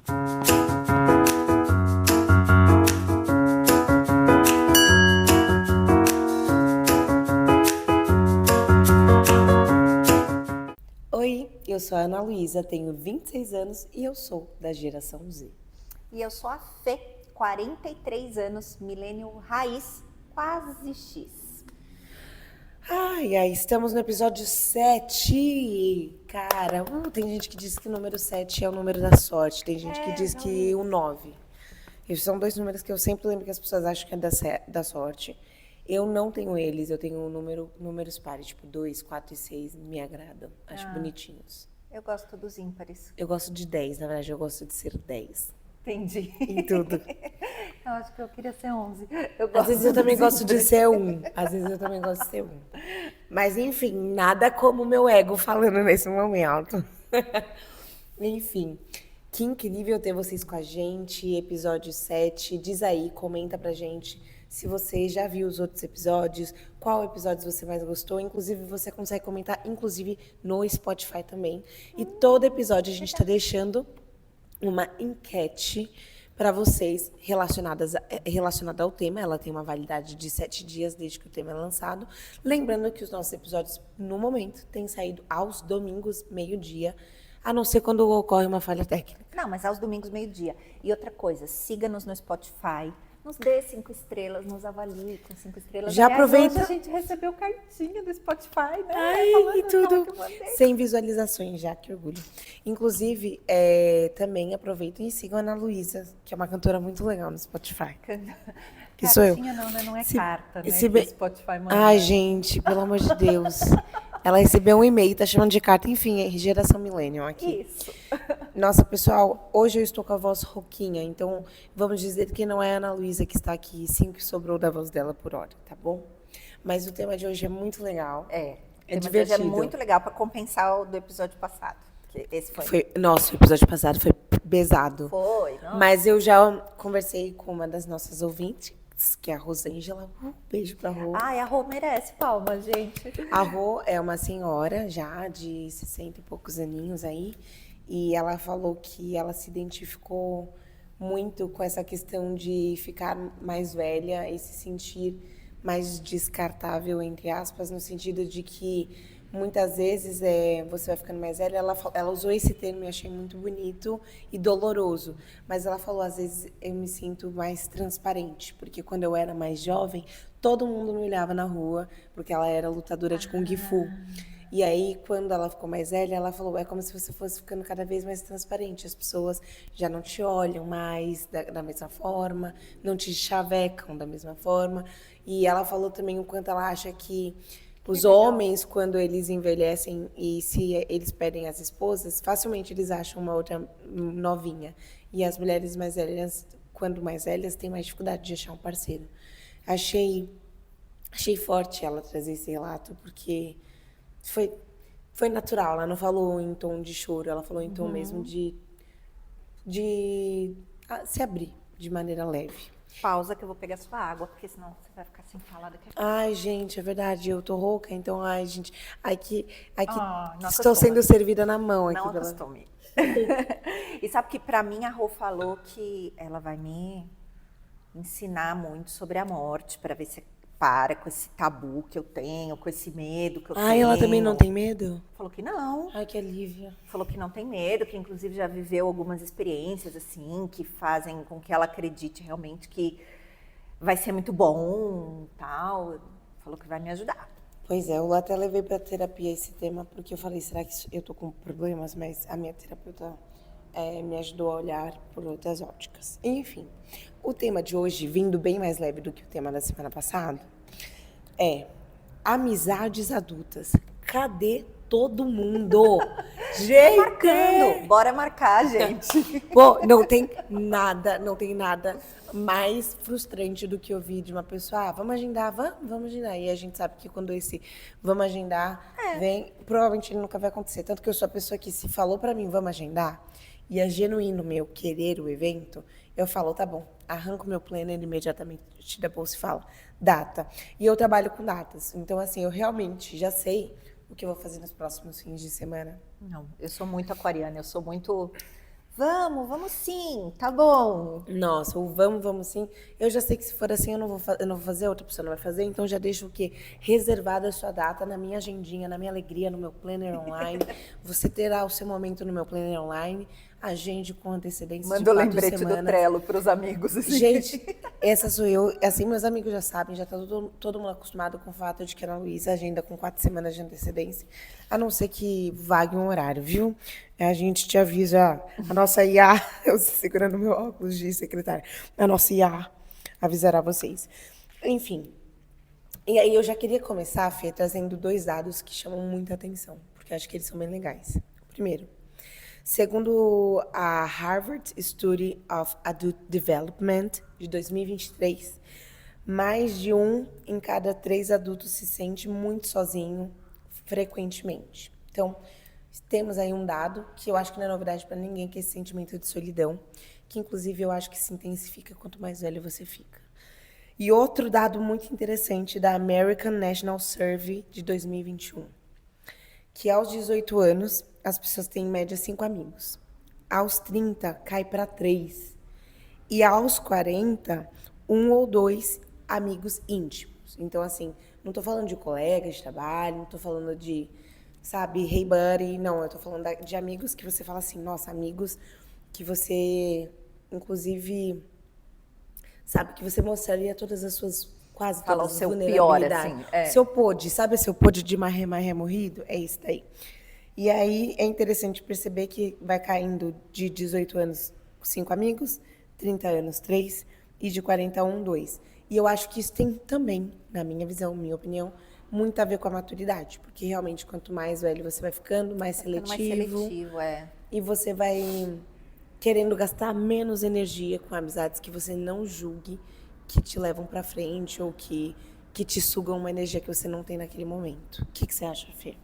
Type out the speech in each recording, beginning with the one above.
Oi, eu sou a Ana Luísa, tenho 26 anos e eu sou da geração Z. E eu sou a Fê, 43 anos, milênio raiz, quase X. Ai, estamos no episódio 7. Cara, tem gente que diz que o número 7 é o número da sorte, tem gente que diz que o 9. Esses são dois números que eu sempre lembro que as pessoas acham que é da sorte. Eu não tenho eles, eu tenho números pares, tipo 2, 4 e 6, me agradam, acho bonitinhos. Eu gosto dos ímpares. Eu gosto de 10, na verdade, eu gosto de ser 10. Entendi. Em tudo. Eu acho que eu queria ser 11. Às vezes eu também gosto de ser 1. Às vezes eu também gosto de ser 1. Mas, enfim, nada como o meu ego falando nesse momento. Enfim, que incrível ter vocês com a gente. Episódio 7. Diz aí, comenta pra gente se você já viu os outros episódios, qual episódio você mais gostou. Inclusive, você consegue comentar, inclusive, no Spotify também. E todo episódio a gente tá deixando uma enquete para vocês relacionada ao tema. Ela tem uma validade de 7 dias desde que o tema é lançado. Lembrando que os nossos episódios, no momento, têm saído aos domingos, meio-dia, a não ser quando ocorre uma falha técnica. Não, mas aos domingos, meio-dia. E outra coisa, siga-nos no Spotify, nos dê 5 estrelas, nos avalie com 5 estrelas. Já Aliás, aproveita. Hoje a gente recebeu cartinha do Spotify, né? Ai, Falando e tudo. que eu mandei. Sem visualizações já, que orgulho. Inclusive, também aproveitem e sigam a Ana Luísa, que é uma cantora muito legal no Spotify. Que sou eu. Cartinha não, né? Não é carta, né? se Que bem- o Spotify manda. Ai, gente, pelo amor de Deus. Ela recebeu um e-mail, tá chamando de carta. Enfim, é geração millennial aqui. Isso. Nossa, pessoal, hoje eu estou com a voz rouquinha, então vamos dizer que não é a Ana Luísa que está aqui, sim, que sobrou da voz dela por hora, tá bom? Mas o tema de hoje é muito legal. É divertido. É muito legal para compensar o do episódio passado. Que esse foi. Nossa, o episódio passado foi pesado. Foi, não? Mas eu já conversei com uma das nossas ouvintes, que é a Rosângela. Beijo pra Rô. Ai, a Rô merece palma, gente. A Rô é uma senhora já de 60 e poucos aninhos aí, e ela falou que ela se identificou muito com essa questão de ficar mais velha e se sentir mais descartável, entre aspas, no sentido de que muitas vezes você vai ficando mais velha. Ela usou esse termo e eu achei muito bonito e doloroso, mas ela falou, às vezes eu me sinto mais transparente, porque quando eu era mais jovem, todo mundo me olhava na rua, porque ela era lutadora de Kung Fu. E aí, quando ela ficou mais velha, ela falou, é como se você fosse ficando cada vez mais transparente. As pessoas já não te olham mais da mesma forma, não te chavecam da mesma forma. E ela falou também o quanto ela acha que os homens, quando eles envelhecem e se eles pedem as esposas, facilmente eles acham uma outra novinha. E as mulheres mais velhas, quando mais velhas, têm mais dificuldade de achar um parceiro. Achei forte ela trazer esse relato, porque foi natural. Ela não falou em tom de choro, ela falou em tom mesmo de se abrir de maneira leve. Pausa que eu vou pegar sua água, porque senão você vai ficar sem falar daqui a pouco. Ai, gente, é verdade, eu tô rouca, então, ai, gente, aqui não estou acostuma. sendo servida na mão aqui. Não acostume. E sabe que pra mim a Rô falou que ela vai me ensinar muito sobre a morte, pra ver se para com esse tabu que eu tenho, com esse medo que eu tenho. Ai, ela também não tem medo? Falou que não. Ai, que alívio. Falou que não tem medo, que inclusive já viveu algumas experiências assim, que fazem com que ela acredite realmente que vai ser muito bom, tal. Falou que vai me ajudar. Pois é, eu até levei pra terapia esse tema, porque eu falei, será que eu tô com problemas? Mas a minha terapeuta me ajudou a olhar por outras óticas. Enfim, o tema de hoje, vindo bem mais leve do que o tema da semana passada, é amizades adultas. Cadê todo mundo? Gente! Marcando! Bora marcar, gente! Pô, não tem nada mais frustrante do que ouvir de uma pessoa, vamos agendar, vamos agendar. E a gente sabe que quando esse vamos agendar vem, provavelmente ele nunca vai acontecer. Tanto que eu sou a pessoa que, se falou pra mim, vamos agendar, e é genuíno meu querer o evento, eu falo, tá bom, arranco meu planner imediatamente da bolsa e falo, data. E eu trabalho com datas, então assim, eu realmente já sei o que eu vou fazer nos próximos fins de semana. Não, eu sou muito aquariana, eu sou muito Vamos sim, tá bom. Nossa, o vamos sim. Eu já sei que se for assim, eu não vou fazer, outra pessoa não vai fazer, então já deixo o quê? Reservada a sua data na minha agendinha, na minha alegria, no meu planner online. Você terá o seu momento no meu planner online. Agende com antecedência de Manda o 4 lembrete do semanas. Trello para os amigos. Assim. Gente, essa sou eu. Assim, meus amigos já sabem, já tá todo mundo acostumado com o fato de que a Ana Luísa agenda com 4 semanas de antecedência. A não ser que vague um horário, viu? A gente te avisa, a nossa IA, eu segurando meu óculos de secretária, a nossa IA avisará vocês. Enfim, e aí eu já queria começar, Fê, trazendo 2 dados que chamam muita atenção, porque eu acho que eles são bem legais. Primeiro, segundo a Harvard Study of Adult Development de 2023, mais de 1 em cada 3 adultos se sente muito sozinho frequentemente. Então, temos aí um dado que eu acho que não é novidade para ninguém, que é esse sentimento de solidão, que inclusive eu acho que se intensifica quanto mais velho você fica. E outro dado muito interessante da American National Survey de 2021, que aos 18 anos as pessoas têm em média 5 amigos. Aos 30 cai para 3. E aos 40, 1 ou 2 amigos íntimos. Então, assim, não tô falando de colegas de trabalho, não tô falando de, sabe, hey buddy, não. Eu tô falando de amigos que você fala assim, nossa, amigos que você, inclusive, sabe, que você mostraria todas as suas, quase Fala o todas as seu pior, vulnerabilidades. assim. É. Seu pôde, sabe seu pôde de marré morrido? É isso daí. E aí é interessante perceber que vai caindo de 18 anos 5 amigos, 30 anos 3 e de 40 a 1, 2. E eu acho que isso tem também, na minha visão, minha opinião, muito a ver com a maturidade, porque realmente quanto mais velho você vai ficando, mais seletivo, Mais seletivo, é. e você vai querendo gastar menos energia com amizades que você não julgue, que te levam pra frente ou que te sugam uma energia que você não tem naquele momento. O que você acha, Fê?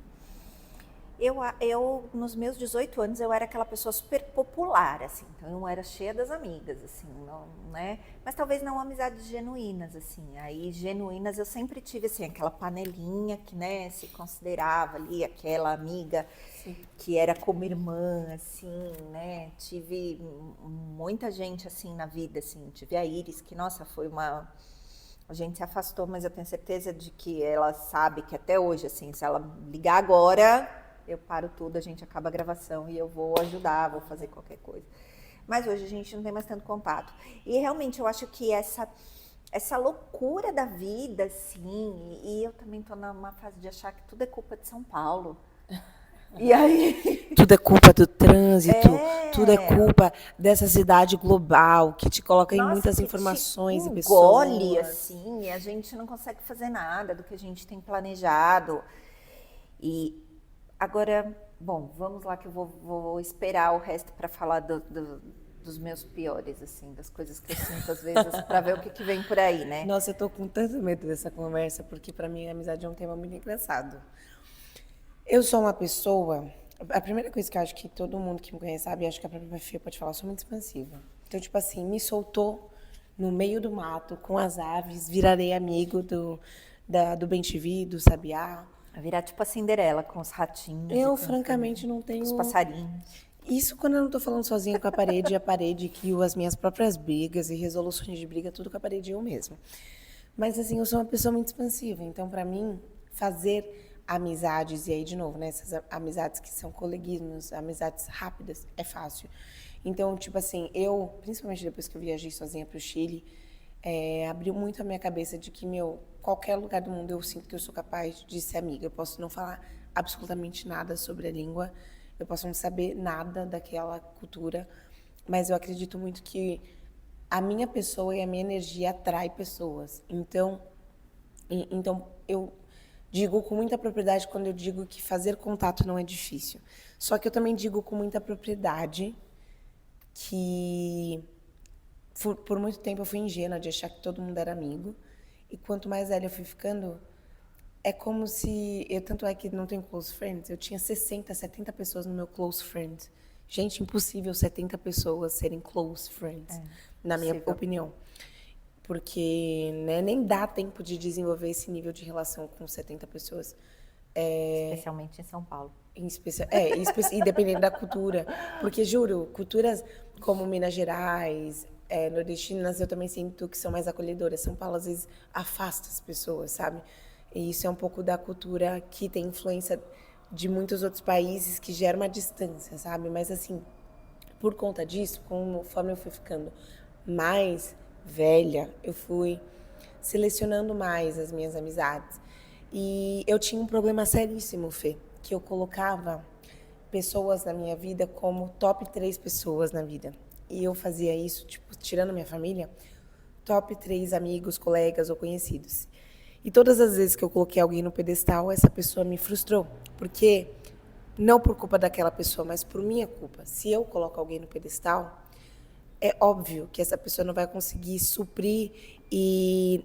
Eu, nos meus 18 anos, eu era aquela pessoa super popular, assim. Então, eu era cheia das amigas, assim, não, né? Mas talvez não amizades genuínas, assim. Aí, genuínas, eu sempre tive, assim, aquela panelinha que, né, se considerava ali aquela amiga que era como irmã, assim, né? Tive muita gente, assim, na vida, assim. Tive a Iris, que, nossa, foi uma... A gente se afastou, mas eu tenho certeza de que ela sabe que até hoje, assim, se ela ligar agora... Eu paro tudo, a gente acaba a gravação e eu vou ajudar, vou fazer qualquer coisa. Mas hoje a gente não tem mais tanto contato. E realmente eu acho que essa loucura da vida, assim, e eu também tô numa fase de achar que tudo é culpa de São Paulo. E aí... Tudo é culpa do trânsito, tudo é culpa dessa cidade global que te coloca em muitas informações e pessoas. Engole, assim, e a gente não consegue fazer nada do que a gente tem planejado. E agora, bom, vamos lá que eu vou esperar o resto para falar dos meus piores, assim, das coisas que eu sinto às vezes, para ver o que vem por aí, né? Nossa, eu tô com tanto medo dessa conversa, porque para mim a amizade é um tema muito engraçado. Eu sou uma pessoa, a primeira coisa que eu acho que todo mundo que me conhece sabe, acho que a própria Fia pode falar, eu sou muito expansiva. Então, tipo assim, me soltou no meio do mato, com as aves, virarei amigo do bem-te-vi, do sabiá. Virar tipo a Cinderela, com os ratinhos. Eu, francamente, não tenho... Os passarinhos. Isso quando eu não tô falando sozinha com a parede, e a parede crio as minhas próprias brigas e resoluções de briga, tudo com a parede eu mesma. Mas, assim, eu sou uma pessoa muito expansiva, então, para mim, fazer amizades, e aí, de novo, né, essas amizades que são coleguismos, amizades rápidas, é fácil. Então, tipo assim, eu, principalmente depois que eu viajei sozinha pro Chile, abriu muito a minha cabeça de que, qualquer lugar do mundo eu sinto que eu sou capaz de ser amiga. Eu posso não falar absolutamente nada sobre a língua, eu posso não saber nada daquela cultura, mas eu acredito muito que a minha pessoa e a minha energia atrai pessoas. Então eu digo com muita propriedade quando eu digo que fazer contato não é difícil. Só que eu também digo com muita propriedade que por muito tempo eu fui ingênua de achar que todo mundo era amigo. E quanto mais velha eu fui ficando, é como se... tanto é que não tenho close friends. Eu tinha 60, 70 pessoas no meu close friends. Gente, impossível 70 pessoas serem close friends, na minha opinião. Porque, né, nem dá tempo de desenvolver esse nível de relação com 70 pessoas. Especialmente em São Paulo. Em especial, e dependendo da cultura. Porque, juro, culturas como Minas Gerais, nordestinas, eu também sinto que são mais acolhedoras. São Paulo, às vezes, afasta as pessoas, sabe? E isso é um pouco da cultura que tem influência de muitos outros países que gera uma distância, sabe? Mas, assim, por conta disso, conforme eu fui ficando mais velha, eu fui selecionando mais as minhas amizades. E eu tinha um problema seríssimo, Fê, que eu colocava pessoas na minha vida como top 3 pessoas na vida. E eu fazia isso, tipo, tirando minha família, top 3 amigos, colegas ou conhecidos. E todas as vezes que eu coloquei alguém no pedestal, essa pessoa me frustrou. Porque, não por culpa daquela pessoa, mas por minha culpa. Se eu coloco alguém no pedestal, é óbvio que essa pessoa não vai conseguir suprir e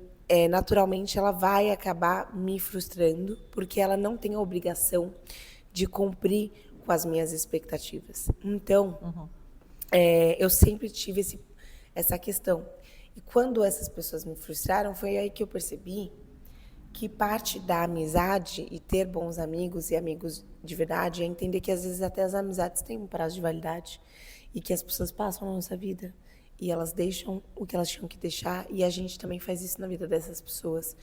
naturalmente ela vai acabar me frustrando porque ela não tem a obrigação de cumprir com as minhas expectativas. Então, eu sempre tive essa questão. E quando essas pessoas me frustraram, foi aí que eu percebi que parte da amizade e ter bons amigos e amigos de verdade é entender que às vezes até as amizades têm um prazo de validade e que as pessoas passam na nossa vida e elas deixam o que elas tinham que deixar e a gente também faz isso na vida dessas pessoas.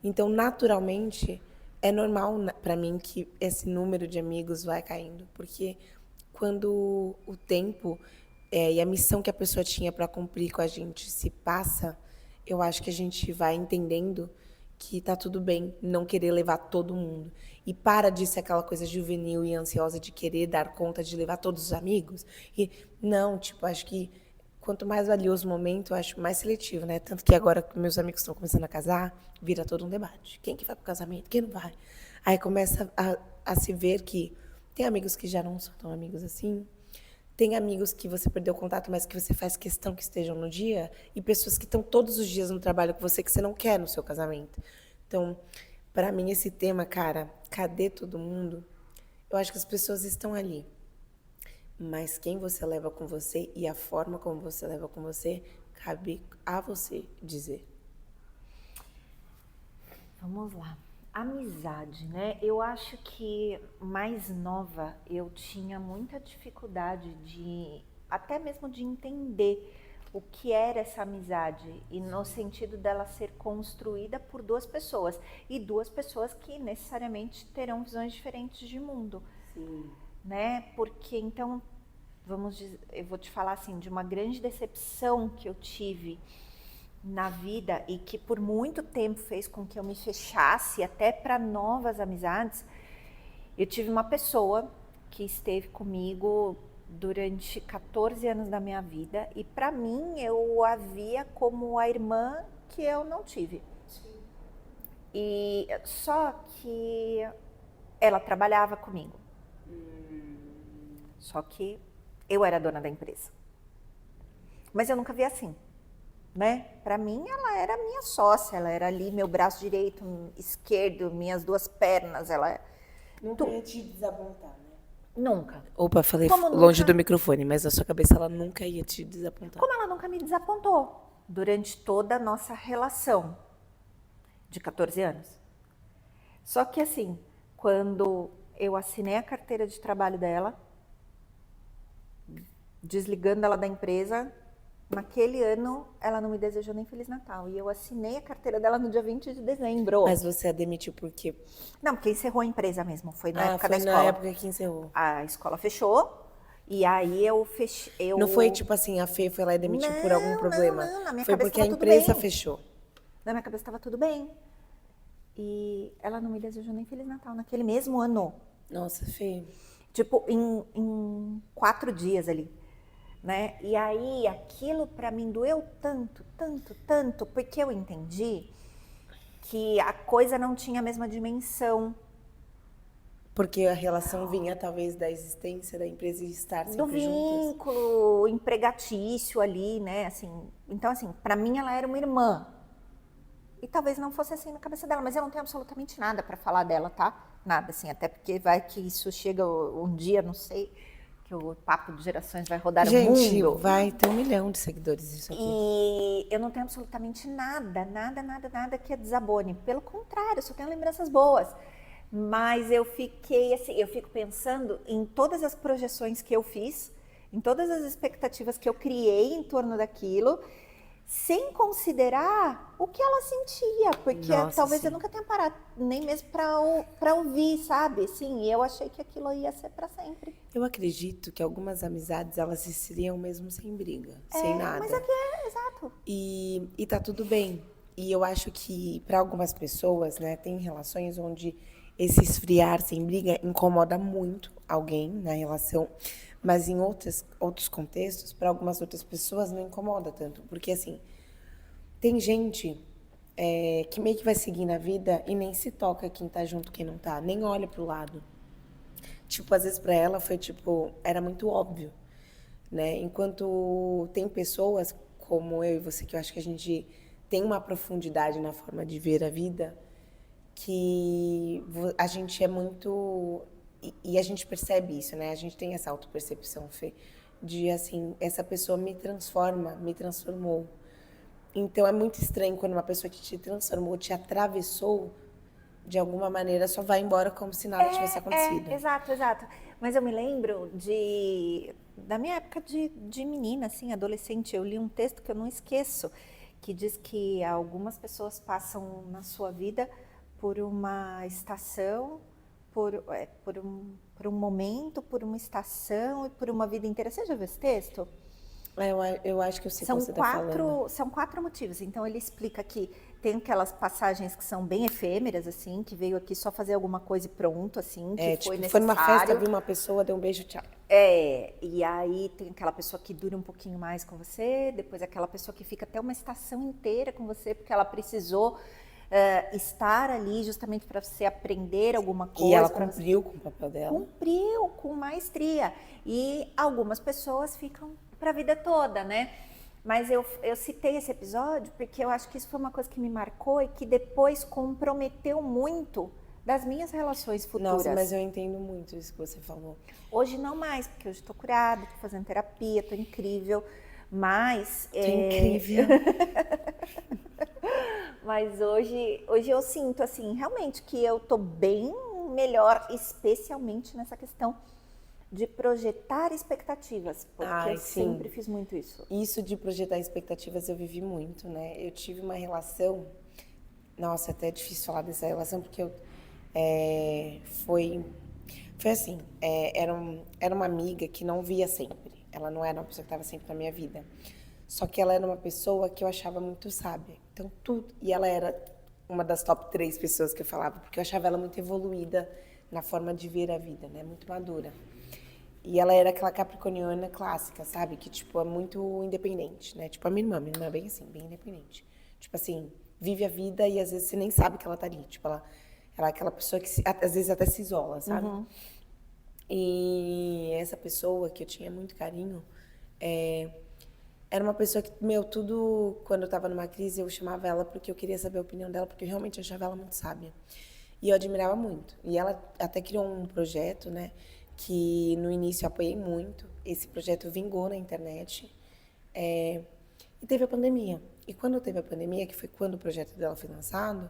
Então, naturalmente, é normal para mim que esse número de amigos vai caindo, porque quando o tempo e a missão que a pessoa tinha para cumprir com a gente se passa, eu acho que a gente vai entendendo que tá tudo bem não querer levar todo mundo. E para de ser aquela coisa juvenil e ansiosa de querer dar conta de levar todos os amigos. E não, tipo, acho que quanto mais valioso o momento, eu acho mais seletivo, né? Tanto que agora que meus amigos estão começando a casar, vira todo um debate. Quem que vai pro casamento? Quem não vai? Aí começa a se ver que tem amigos que já não são tão amigos assim. Tem amigos que você perdeu o contato, mas que você faz questão que estejam no dia. E pessoas que estão todos os dias no trabalho com você, que você não quer no seu casamento. Então, para mim, esse tema, cara, cadê todo mundo? Eu acho que as pessoas estão ali. Mas quem você leva com você e a forma como você leva com você, cabe a você dizer. Vamos lá. Amizade, né? Eu acho que mais nova eu tinha muita dificuldade até mesmo de entender o que era essa amizade e no sentido dela ser construída por duas pessoas e duas pessoas que necessariamente terão visões diferentes de mundo. Sim. Né? Porque então, eu vou te falar assim, de uma grande decepção que eu tive na vida e que por muito tempo fez com que eu me fechasse até para novas amizades. Eu tive uma pessoa que esteve comigo durante 14 anos da minha vida e para mim eu a via como a irmã que eu não tive. Sim. E só que ela trabalhava comigo. Só que eu era dona da empresa. Mas eu nunca vi assim. Né? Para mim, ela era minha sócia, ela era ali meu braço direito, esquerdo, minhas duas pernas, ela... Nunca ia te desapontar, né? Nunca. Opa, falei Como longe nunca? do microfone, mas na sua cabeça ela nunca ia te desapontar. Como ela nunca me desapontou durante toda a nossa relação de 14 anos. Só que assim, quando eu assinei a carteira de trabalho dela, desligando ela da empresa, naquele ano, ela não me desejou nem Feliz Natal. E eu assinei a carteira dela no dia 20 de dezembro. Mas você a demitiu por quê? Não, porque encerrou a empresa mesmo. Foi na época da foi escola. na época que encerrou. A escola fechou. E aí eu fechei... Não foi tipo assim, a Fê foi lá e demitiu por algum problema? Não, na minha foi cabeça porque a tava tudo empresa bem. fechou. Na minha cabeça estava tudo bem. E ela não me desejou nem Feliz Natal naquele mesmo ano. Nossa, Fê. Tipo, em 4 dias ali. Né? E aí aquilo para mim doeu tanto, tanto, tanto, porque eu entendi que a coisa não tinha a mesma dimensão. Porque a relação vinha talvez da existência da empresa e estar sempre do vínculo juntas. empregatício ali, né? Assim, então assim, para mim ela era uma irmã. E talvez não fosse assim na cabeça dela, mas eu não tenho absolutamente nada para falar dela, tá? Nada assim, até porque vai que isso chega um dia, não sei, que o papo de gerações vai rodar o mundo. Gente, vai ter 1 milhão de seguidores isso aqui. E eu não tenho absolutamente nada que a desabone. Pelo contrário, eu só tenho lembranças boas. Mas eu fiquei assim, eu fico pensando em todas as projeções que eu fiz, em todas as expectativas que eu criei em torno daquilo, sem considerar o que ela sentia, porque Nossa, talvez sim. eu nunca tenha parado nem mesmo para ouvir, sabe? Sim, e eu achei que aquilo ia ser para sempre. Eu acredito que algumas amizades, elas se seriam mesmo sem briga, sem Mas nada. aqui é exato. E tá tudo bem. E eu acho que para algumas pessoas, né, tem relações onde esse esfriar sem briga incomoda muito alguém na relação, mas em outros contextos, para algumas outras pessoas não incomoda tanto, porque assim, tem gente que meio que vai seguir na vida e nem se toca quem tá junto, quem não tá, nem olha pro lado. Tipo, às vezes pra ela foi tipo, era muito óbvio, né? Enquanto tem pessoas como eu e você que eu acho que a gente tem uma profundidade na forma de ver a vida que a gente é muito e a gente percebe isso, né? A gente tem essa autopercepção, Fê, de assim, essa pessoa me transforma, me transformou. Então é muito estranho quando uma pessoa que te transformou, te atravessou, de alguma maneira só vai embora como se nada tivesse acontecido. Exato, exato. Mas eu me lembro da minha época de menina, assim, adolescente, eu li um texto que eu não esqueço, que diz que algumas pessoas passam na sua vida por uma estação, por um momento, por uma estação e por uma vida inteira. Você já viu esse texto? Eu acho que eu sei o que você está falando. São quatro motivos. Então ele explica que tem aquelas passagens que são bem efêmeras, assim, que veio aqui só fazer alguma coisa e pronto, assim, que foi Tipo, foi numa festa, necessário. viu uma pessoa, deu um beijo, tchau. E aí tem aquela pessoa que dura um pouquinho mais com você, depois aquela pessoa que fica até uma estação inteira com você, porque ela precisou estar ali justamente para você aprender alguma coisa. E ela cumpriu com o papel dela. Cumpriu com maestria. E algumas pessoas ficam para a vida toda, né? Mas eu citei esse episódio porque eu acho que isso foi uma coisa que me marcou e que depois comprometeu muito das minhas relações futuras. Nossa, mas eu entendo muito isso que você falou. Hoje não mais, porque hoje estou curada, estou fazendo terapia, estou incrível, mas... Incrível. Mas hoje eu sinto, assim, realmente que eu estou bem melhor, especialmente nessa questão de projetar expectativas, porque eu sempre fiz muito isso. Isso de projetar expectativas eu vivi muito, né? Eu tive uma relação, nossa, até é difícil falar dessa relação, porque foi assim, era uma amiga que não via sempre, ela não era uma pessoa que estava sempre na minha vida, só que ela era uma pessoa que eu achava muito sábia, então tudo, e ela era uma das top 3 pessoas que eu falava, porque eu achava ela muito evoluída na forma de ver a vida, né? Muito madura. E ela era aquela capricorniana clássica, sabe? Que, tipo, é muito independente, né? Tipo, a minha irmã é bem assim, bem independente. Tipo assim, vive a vida e às vezes você nem sabe que ela tá ali. Tipo, ela é aquela pessoa que às vezes até se isola, sabe? Uhum. E essa pessoa que eu tinha muito carinho, era uma pessoa que, tudo, quando eu tava numa crise, eu chamava ela porque eu queria saber a opinião dela, porque eu realmente achava ela muito sábia. E eu admirava muito. E ela até criou um projeto, né? Que no início eu apoiei muito. Esse projeto vingou na internet. E teve a pandemia. E quando teve a pandemia, que foi quando o projeto dela foi lançado,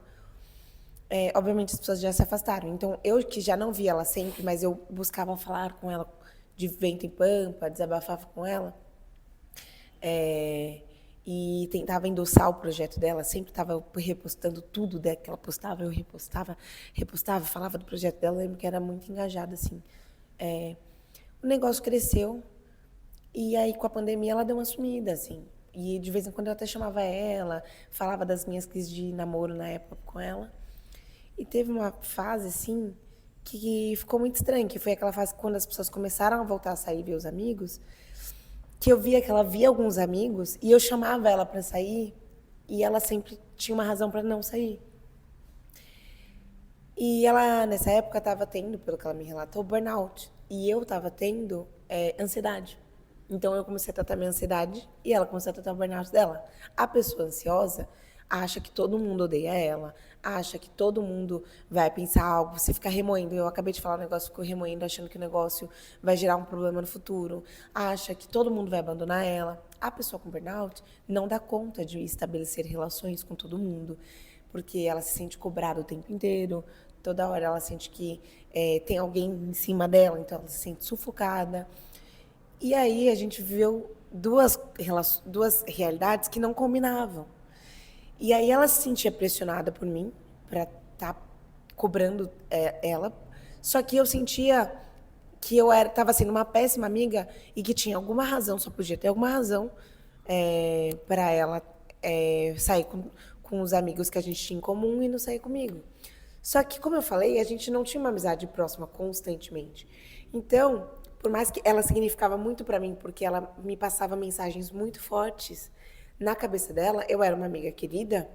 obviamente as pessoas já se afastaram. Então, eu que já não via ela sempre, mas eu buscava falar com ela de vento em pampa, desabafava com ela. E tentava endossar o projeto dela, sempre estava repostando tudo que ela postava, eu repostava, falava do projeto dela, eu lembro que era muito engajada, assim. O negócio cresceu e aí com a pandemia ela deu uma sumida, assim. E de vez em quando eu até chamava ela, falava das minhas crises de namoro na época com ela. E teve uma fase, assim, que ficou muito estranha, que foi aquela fase quando as pessoas começaram a voltar a sair e ver os amigos, que eu via que ela via alguns amigos e eu chamava ela para sair e ela sempre tinha uma razão para não sair. E ela, nessa época, estava tendo, pelo que ela me relatou, burnout. E eu estava tendo ansiedade. Então, eu comecei a tratar minha ansiedade e ela começou a tratar o burnout dela. A pessoa ansiosa acha que todo mundo odeia ela, acha que todo mundo vai pensar algo, você fica remoendo. Eu acabei de falar um negócio, ficou remoendo, achando que o negócio vai gerar um problema no futuro. Acha que todo mundo vai abandonar ela. A pessoa com burnout não dá conta de estabelecer relações com todo mundo, porque ela se sente cobrada o tempo inteiro. toda hora ela sente que tem alguém em cima dela, então ela se sente sufocada. E aí a gente viveu duas realidades que não combinavam. E aí ela se sentia pressionada por mim para estar cobrando ela, só que eu sentia que eu estava sendo uma péssima amiga e que tinha alguma razão, só podia ter alguma razão para ela sair com os amigos que a gente tinha em comum e não sair comigo. Só que, como eu falei, a gente não tinha uma amizade próxima constantemente. Então, por mais que ela significava muito para mim, porque ela me passava mensagens muito fortes, na cabeça dela, eu era uma amiga querida,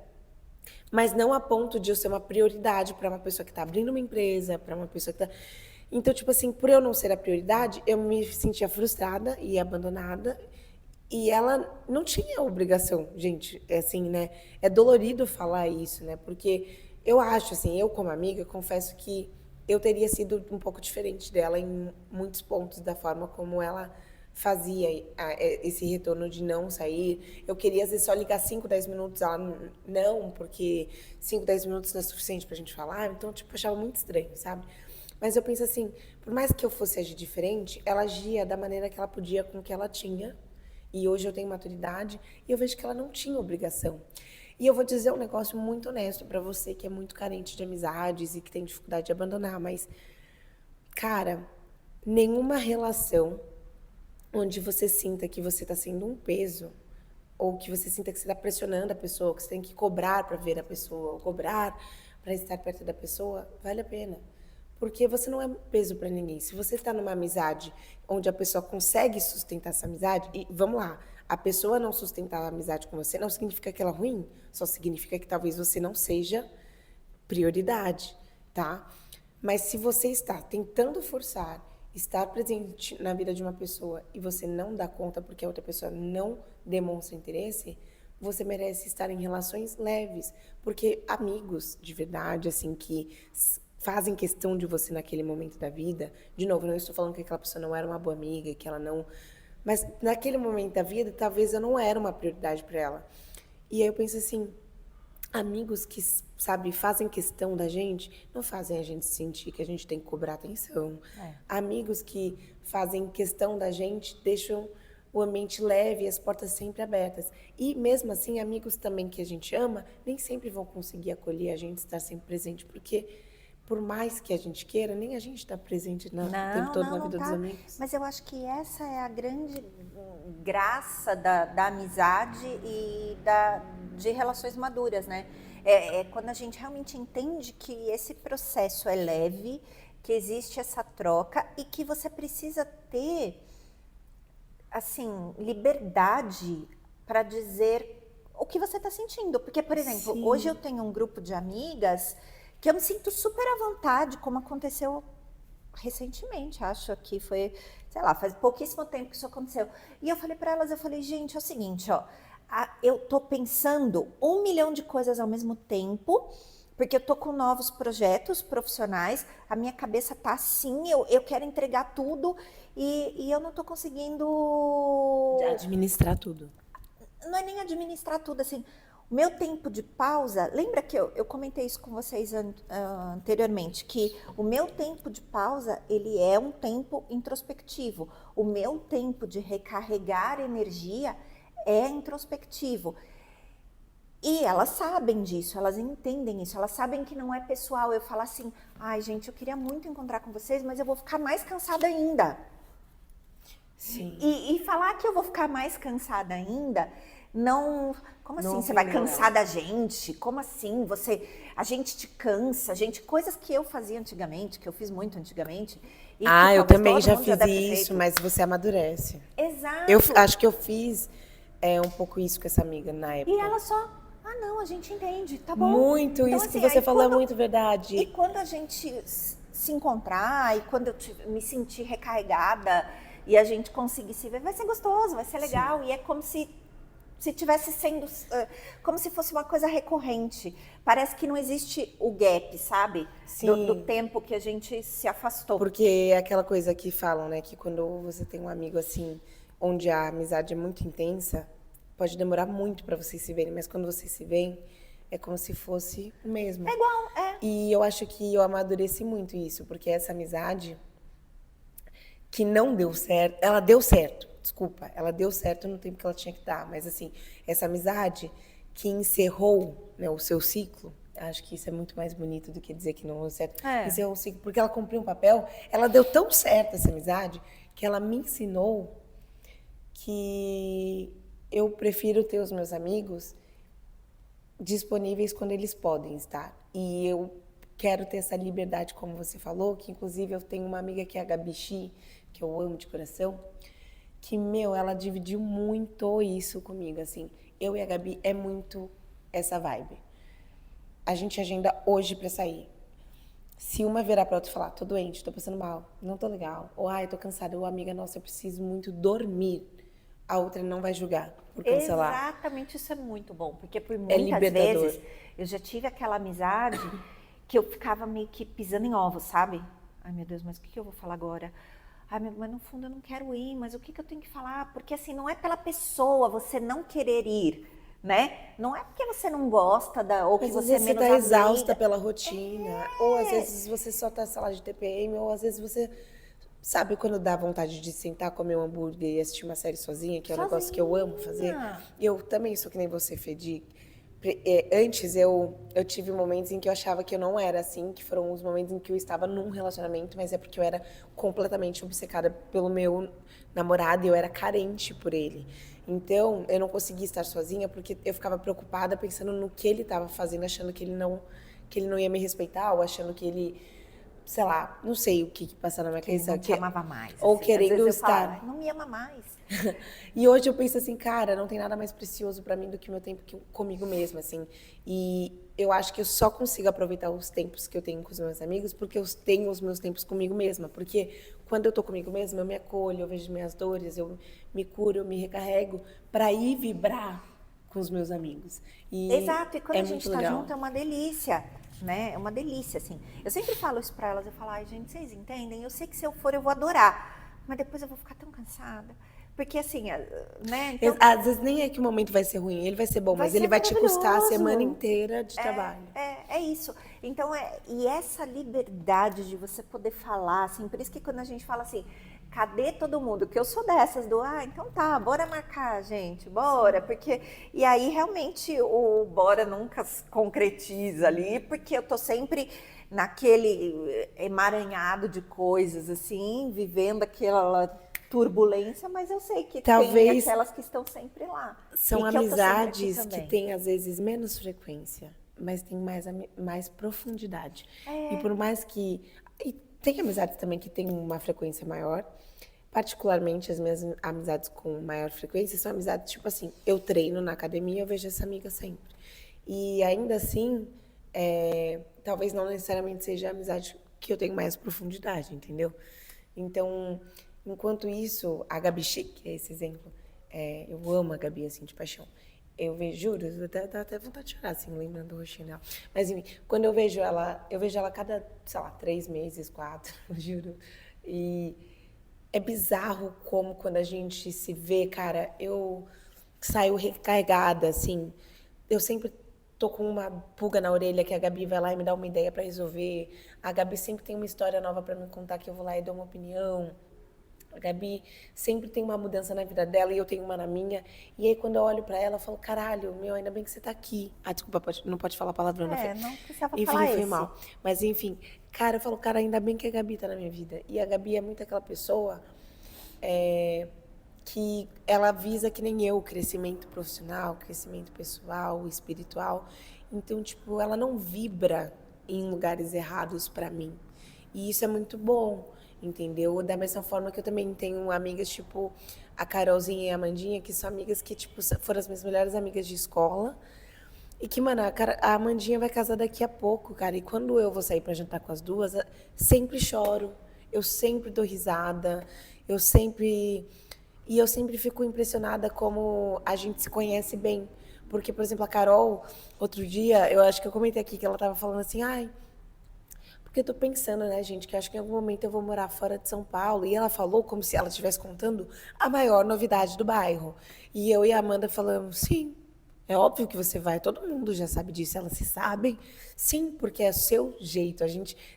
mas não a ponto de eu ser uma prioridade para uma pessoa que está abrindo uma empresa, para uma pessoa que está... Então, tipo assim, por eu não ser a prioridade, eu me sentia frustrada e abandonada. E ela não tinha obrigação, gente, assim, né? É dolorido falar isso, né? Porque eu acho, assim, eu como amiga, confesso que eu teria sido um pouco diferente dela em muitos pontos da forma como ela fazia esse retorno de não sair. Eu queria, às vezes, só ligar 5, 10 minutos, ela não, porque 5, 10 minutos não é suficiente pra gente falar. Então, tipo, eu achava muito estranho, sabe? Mas eu penso assim, por mais que eu fosse agir diferente, ela agia da maneira que ela podia com o que ela tinha. E hoje eu tenho maturidade e eu vejo que ela não tinha obrigação. E eu vou dizer um negócio muito honesto pra você que é muito carente de amizades e que tem dificuldade de abandonar, mas, cara, nenhuma relação onde você sinta que você está sendo um peso, ou que você sinta que você está pressionando a pessoa, que você tem que cobrar para ver a pessoa, ou cobrar para estar perto da pessoa, vale a pena. Porque você não é peso para ninguém. Se você está numa amizade onde a pessoa consegue sustentar essa amizade, e vamos lá, a pessoa não sustentar a amizade com você não significa que ela é ruim, só significa que talvez você não seja prioridade, tá? Mas se você está tentando forçar estar presente na vida de uma pessoa e você não dá conta porque a outra pessoa não demonstra interesse, você merece estar em relações leves, porque amigos de verdade, assim, que fazem questão de você naquele momento da vida, de novo, não estou falando que aquela pessoa não era uma boa amiga, que ela não... Mas naquele momento da vida, talvez eu não era uma prioridade para ela. E aí eu penso assim, amigos que, sabe, fazem questão da gente, não fazem a gente sentir que a gente tem que cobrar atenção. Amigos que fazem questão da gente, deixam o ambiente leve e as portas sempre abertas. E mesmo assim, amigos também que a gente ama, nem sempre vão conseguir acolher a gente, estar sempre presente, porque por mais que a gente queira, nem a gente está presente o tempo todo na vida dos amigos. Mas eu acho que essa é a grande graça da amizade e de relações maduras, né? É quando a gente realmente entende que esse processo é leve, que existe essa troca e que você precisa ter, assim, liberdade para dizer o que você está sentindo. Porque, por exemplo, Sim. Hoje eu tenho um grupo de amigas que eu me sinto super à vontade, como aconteceu recentemente, acho que foi, sei lá, faz pouquíssimo tempo que isso aconteceu. E eu falei para elas, gente, é o seguinte, ó, eu tô pensando 1 milhão de coisas ao mesmo tempo, porque eu tô com novos projetos profissionais, a minha cabeça tá assim, eu quero entregar tudo e eu não tô conseguindo... Administrar tudo. Não é nem administrar tudo, assim... O meu tempo de pausa, lembra que eu comentei isso com vocês anteriormente, que o meu tempo de pausa, ele é um tempo introspectivo. O meu tempo de recarregar energia é introspectivo. E elas sabem disso, elas entendem isso, elas sabem que não é pessoal. Eu falo assim, ai gente, eu queria muito encontrar com vocês, mas eu vou ficar mais cansada ainda. Sim. E falar que eu vou ficar mais cansada ainda... Não, como assim? Não Você vai ofendeu cansar da gente? Como assim? A gente te cansa, coisas que eu fazia antigamente, que eu fiz muito antigamente. E que Eu também todo já mundo fiz deve ter isso, feito. mas você amadurece. Exato. Eu acho que eu fiz um pouco isso com essa amiga na época. E ela só, não, a gente entende, tá bom. Muito, então, isso assim, que você falou é muito verdade. E quando a gente se encontrar, e quando eu me sentir recarregada, e a gente conseguir se ver, vai ser gostoso, vai ser legal. Sim. E é como se tivesse sendo, como se fosse uma coisa recorrente. Parece que não existe o gap, sabe? Do tempo que a gente se afastou. Porque é aquela coisa que falam, né? Que quando você tem um amigo assim, onde a amizade é muito intensa, pode demorar muito para vocês se verem, mas quando vocês se veem, é como se fosse o mesmo. É igual, E eu acho que eu amadureci muito isso, porque essa amizade que não deu certo, ela deu certo, desculpa, ela deu certo no tempo que ela tinha que dar, mas assim, essa amizade que encerrou, né, o seu ciclo, acho que isso é muito mais bonito do que dizer que não deu certo, encerrou o ciclo, porque ela cumpriu um papel, ela deu tão certo essa amizade, que ela me ensinou que eu prefiro ter os meus amigos disponíveis quando eles podem estar. E eu quero ter essa liberdade, como você falou, que inclusive eu tenho uma amiga que é a Gabi Chi, que eu amo de coração, que, ela dividiu muito isso comigo, assim. Eu e a Gabi é muito essa vibe. A gente agenda hoje pra sair. Se uma virar pra outra e falar, tô doente, tô passando mal, não tô legal, ou ai, tô cansada, ou amiga, nossa, eu preciso muito dormir, a outra não vai julgar por cancelar. Exatamente, isso é muito bom, porque por É muitas libertador. vezes eu já tive aquela amizade que eu ficava meio que pisando em ovos, sabe? Ai, meu Deus, mas o que eu vou falar agora? Ai, mas no fundo eu não quero ir, mas o que eu tenho que falar? Porque assim, não é pela pessoa você não querer ir, né? Não é porque você não gosta ou que Mas você é menos tá amiga. exausta pela rotina, ou às vezes você só tá, sei lá, de TPM, ou às vezes você sabe quando dá vontade de sentar, comer um hambúrguer e assistir uma série sozinha, que é um negócio que eu amo fazer. Eu também sou que nem você, Fedi. Antes eu tive momentos em que eu achava que eu não era assim, que foram os momentos em que eu estava num relacionamento, mas é porque eu era completamente obcecada pelo meu namorado e eu era carente por ele. Então, eu não conseguia estar sozinha porque eu ficava preocupada pensando no que ele estava fazendo, achando que ele não ia me respeitar, ou achando que ele, sei lá, não sei o que passava na minha Que ele cabeça. não te amava mais. Ou assim. querendo Às vezes eu estar. falava, não me ama mais. E hoje eu penso assim, cara, não tem nada mais precioso pra mim do que o meu tempo comigo mesma, assim. E eu acho que eu só consigo aproveitar os tempos que eu tenho com os meus amigos porque eu tenho os meus tempos comigo mesma. Porque quando eu tô comigo mesma, eu me acolho, eu vejo minhas dores, eu me curo, eu me recarrego pra ir vibrar com os meus amigos. E Exato, e quando é a gente muito tá legal. junto é uma delícia, né? É uma delícia, assim. Eu sempre falo isso pra elas, eu falo, ai, gente, vocês entendem? Eu sei que se eu for eu vou adorar, mas depois eu vou ficar tão cansada. Porque assim, né? Então, Às vezes nem é que o momento vai ser ruim, ele vai ser bom, vai mas ele ser vai te custar a semana maravilhoso. inteira de trabalho. É isso. Então, e essa liberdade de você poder falar, assim, por isso que quando a gente fala assim, cadê todo mundo? Que eu sou dessas então tá, bora marcar, gente, bora, porque e aí realmente o bora nunca se concretiza ali, porque eu tô sempre naquele emaranhado de coisas assim, vivendo aquela turbulência, mas eu sei que tem aquelas que estão sempre lá. São e que eu tô sempre aqui amizades que também. têm às vezes menos frequência, mas tem mais profundidade. E por mais que e tem amizades também que têm uma frequência maior. Particularmente, as minhas amizades com maior frequência são amizades, tipo assim, eu treino na academia, eu vejo essa amiga sempre. E ainda assim, talvez não necessariamente seja a amizade que eu tenho mais profundidade, entendeu? Então, enquanto isso, a Gabi Chic, que é esse exemplo, eu amo a Gabi, assim, de paixão. Eu vejo, juro, dá até vontade de chorar, assim, lembrando do rostinho dela. Mas, enfim, quando eu vejo ela cada, sei lá, 3 meses, 4, juro. E é bizarro como quando a gente se vê, cara, eu saio recarregada, assim. Eu sempre tô com uma pulga na orelha que a Gabi vai lá e me dá uma ideia pra resolver. A Gabi sempre tem uma história nova pra me contar que eu vou lá e dou uma opinião. A Gabi sempre tem uma mudança na vida dela e eu tenho uma na minha. E aí, quando eu olho pra ela, eu falo, caralho, ainda bem que você tá aqui. Ah, desculpa, não pode falar palavrão, não foi? Não precisava Enfim, falar foi esse. mal. Mas, enfim, cara, eu falo, cara, ainda bem que a Gabi tá na minha vida. E a Gabi é muito aquela pessoa que ela visa que nem eu, crescimento profissional, crescimento pessoal, espiritual. Então, tipo, ela não vibra em lugares errados pra mim. E isso é muito bom, entendeu? Da mesma forma que eu também tenho amigas, tipo, a Carolzinha e a Amandinha, que são amigas que, tipo, foram as minhas melhores amigas de escola. E que, mano, a Amandinha vai casar daqui a pouco, cara. E quando eu vou sair pra jantar com as duas, sempre choro. Eu sempre dou risada. Eu sempre fico impressionada como a gente se conhece bem. Porque, por exemplo, a Carol, outro dia, eu acho que eu comentei aqui que ela tava falando assim, ai, porque eu tô pensando, né, gente, que eu acho que em algum momento eu vou morar fora de São Paulo. E ela falou como se ela estivesse contando a maior novidade do bairro. E eu e a Amanda falamos, sim, É óbvio que você vai, todo mundo já sabe disso, elas se sabem. Sim, porque é o seu jeito.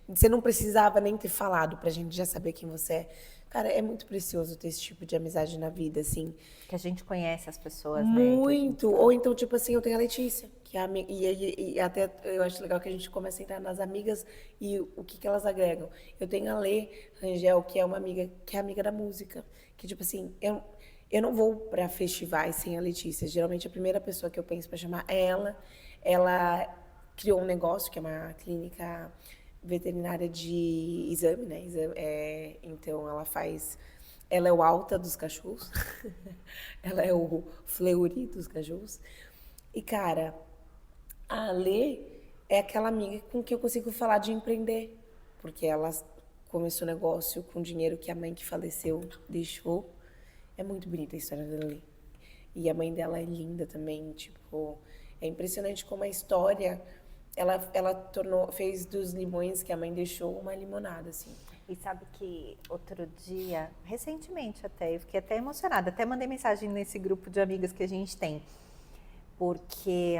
Você não precisava nem ter falado pra gente já saber quem você é. Cara, é muito precioso ter esse tipo de amizade na vida, assim. Que a gente conhece as pessoas, né? Que a gente Muito. sabe. Ou então, tipo assim, eu tenho a Letícia, que é e até eu acho legal que a gente começa a entrar nas amigas e o que elas agregam. Eu tenho a Lê Rangel, que é uma amiga, que é amiga da música. Que, tipo assim, eu não vou pra festivais sem a Letícia. Geralmente a primeira pessoa que eu penso pra chamar é ela. Ela criou um negócio que é uma clínica veterinária de exame, né? Então ela faz. Ela é o alta dos cachorros. Ela é o Fleury dos cachorros. E, cara, a Lê é aquela amiga com quem eu consigo falar de empreender. Porque ela começou o negócio com dinheiro que a mãe que faleceu deixou. É muito bonita a história da Lê. E a mãe dela é linda também, tipo, é impressionante como a história fez dos limões que a mãe deixou uma limonada, assim. E sabe que outro dia, recentemente até, eu fiquei até emocionada, até mandei mensagem nesse grupo de amigas que a gente tem, porque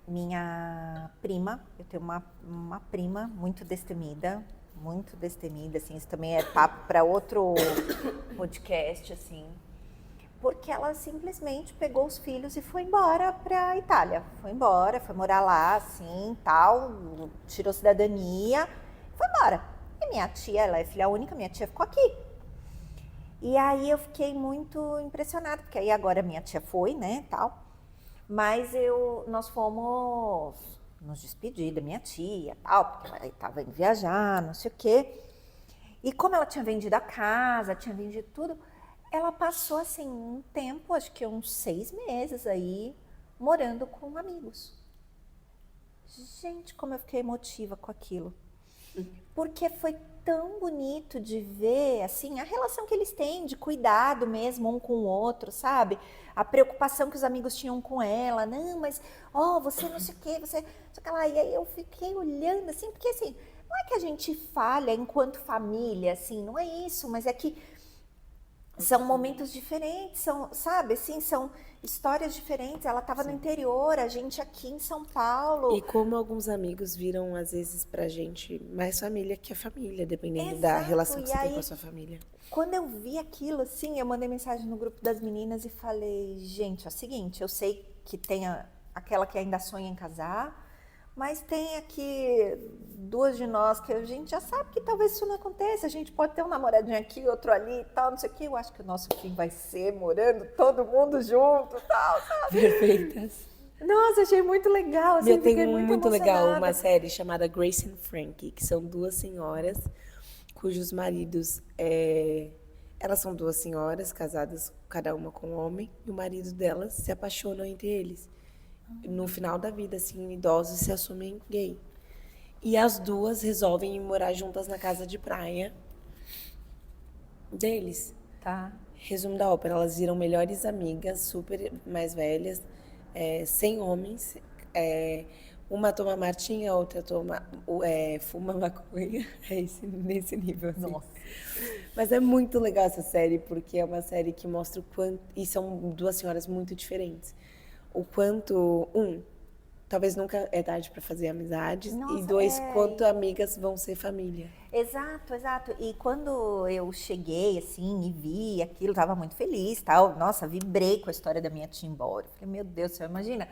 minha prima, eu tenho uma prima muito destemida, assim, isso também é papo para outro podcast, assim, porque ela simplesmente pegou os filhos e foi embora para a Itália, foi morar lá, assim, tal, tirou cidadania, foi embora. E minha tia, ela é filha única, minha tia ficou aqui. E aí eu fiquei muito impressionada, porque aí agora minha tia foi, né, tal. Mas nós fomos nos despedir da minha tia, tal, porque ela estava indo viajar, não sei o quê. E como ela tinha vendido a casa, tinha vendido tudo, ela passou, assim, um tempo, acho que uns 6 meses aí, morando com amigos. Gente, como eu fiquei emotiva com aquilo. Porque foi tão bonito de ver, assim, a relação que eles têm de cuidado mesmo um com o outro, sabe? A preocupação que os amigos tinham com ela. Não, mas, você não sei o quê, você... Só que lá, e aí eu fiquei olhando, assim, porque, assim, não é que a gente falha enquanto família, assim, não é isso, mas é que são momentos diferentes, sabe, assim, são histórias diferentes. Ela estava no interior, a gente aqui em São Paulo. E como alguns amigos viram, às vezes, pra gente mais família que a família, dependendo Exato. da relação que E você tem aí, com a sua família. quando eu vi aquilo, assim, eu mandei mensagem no grupo das meninas e falei, gente, é o seguinte, eu sei que tem aquela que ainda sonha em casar, mas tem aqui 2 de nós que a gente já sabe que talvez isso não aconteça, a gente pode ter um namoradinho aqui, outro ali e tal, não sei o que, eu acho que o nosso fim vai ser morando todo mundo junto e tal, sabe? Perfeitas. Nossa, achei muito legal, assim, fiquei Tem muito legal emocionada. uma série chamada Grace and Frankie, que são 2 senhoras cujos maridos elas são 2 senhoras casadas, cada uma com um homem, e o marido delas se apaixonam entre eles. No final da vida, assim, idosos se assumem gay. E as 2 resolvem ir morar juntas na casa de praia deles. Tá. Resumo da ópera, elas viram melhores amigas, super mais velhas, sem homens. Uma toma martinha, a outra fuma maconha. É nesse nível, assim. Nossa. Mas é muito legal essa série, porque é uma série que mostra o quanto... E são 2 senhoras muito diferentes. O quanto... Talvez nunca é tarde para fazer amizades. Nossa, E 2, quanto amigas vão ser família. Exato, exato. E quando eu cheguei, assim, e vi aquilo, tava muito feliz, tal. Nossa, vibrei com a história da minha tia embora. Falei, meu Deus do céu, imagina.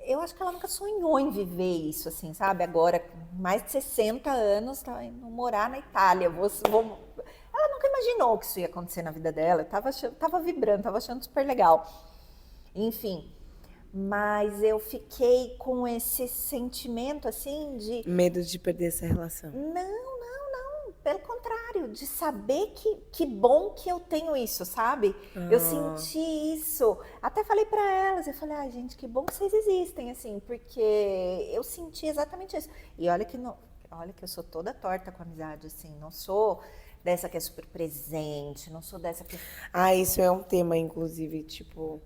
Eu acho que ela nunca sonhou em viver isso, assim, sabe? Agora, mais de 60 anos, tá indo morar na Itália. Ela nunca imaginou que isso ia acontecer na vida dela. Eu tava vibrando, tava achando super legal. Enfim, mas eu fiquei com esse sentimento, assim, de... Medo de perder essa relação. Não, pelo contrário, de saber que bom que eu tenho isso, sabe? Eu senti isso. Até falei pra elas, eu falei, ai, gente, que bom que vocês existem, assim, porque eu senti exatamente isso. E olha que eu sou toda torta com amizade, assim, não sou dessa que é super presente, não sou dessa que... Isso é um tema, inclusive, tipo,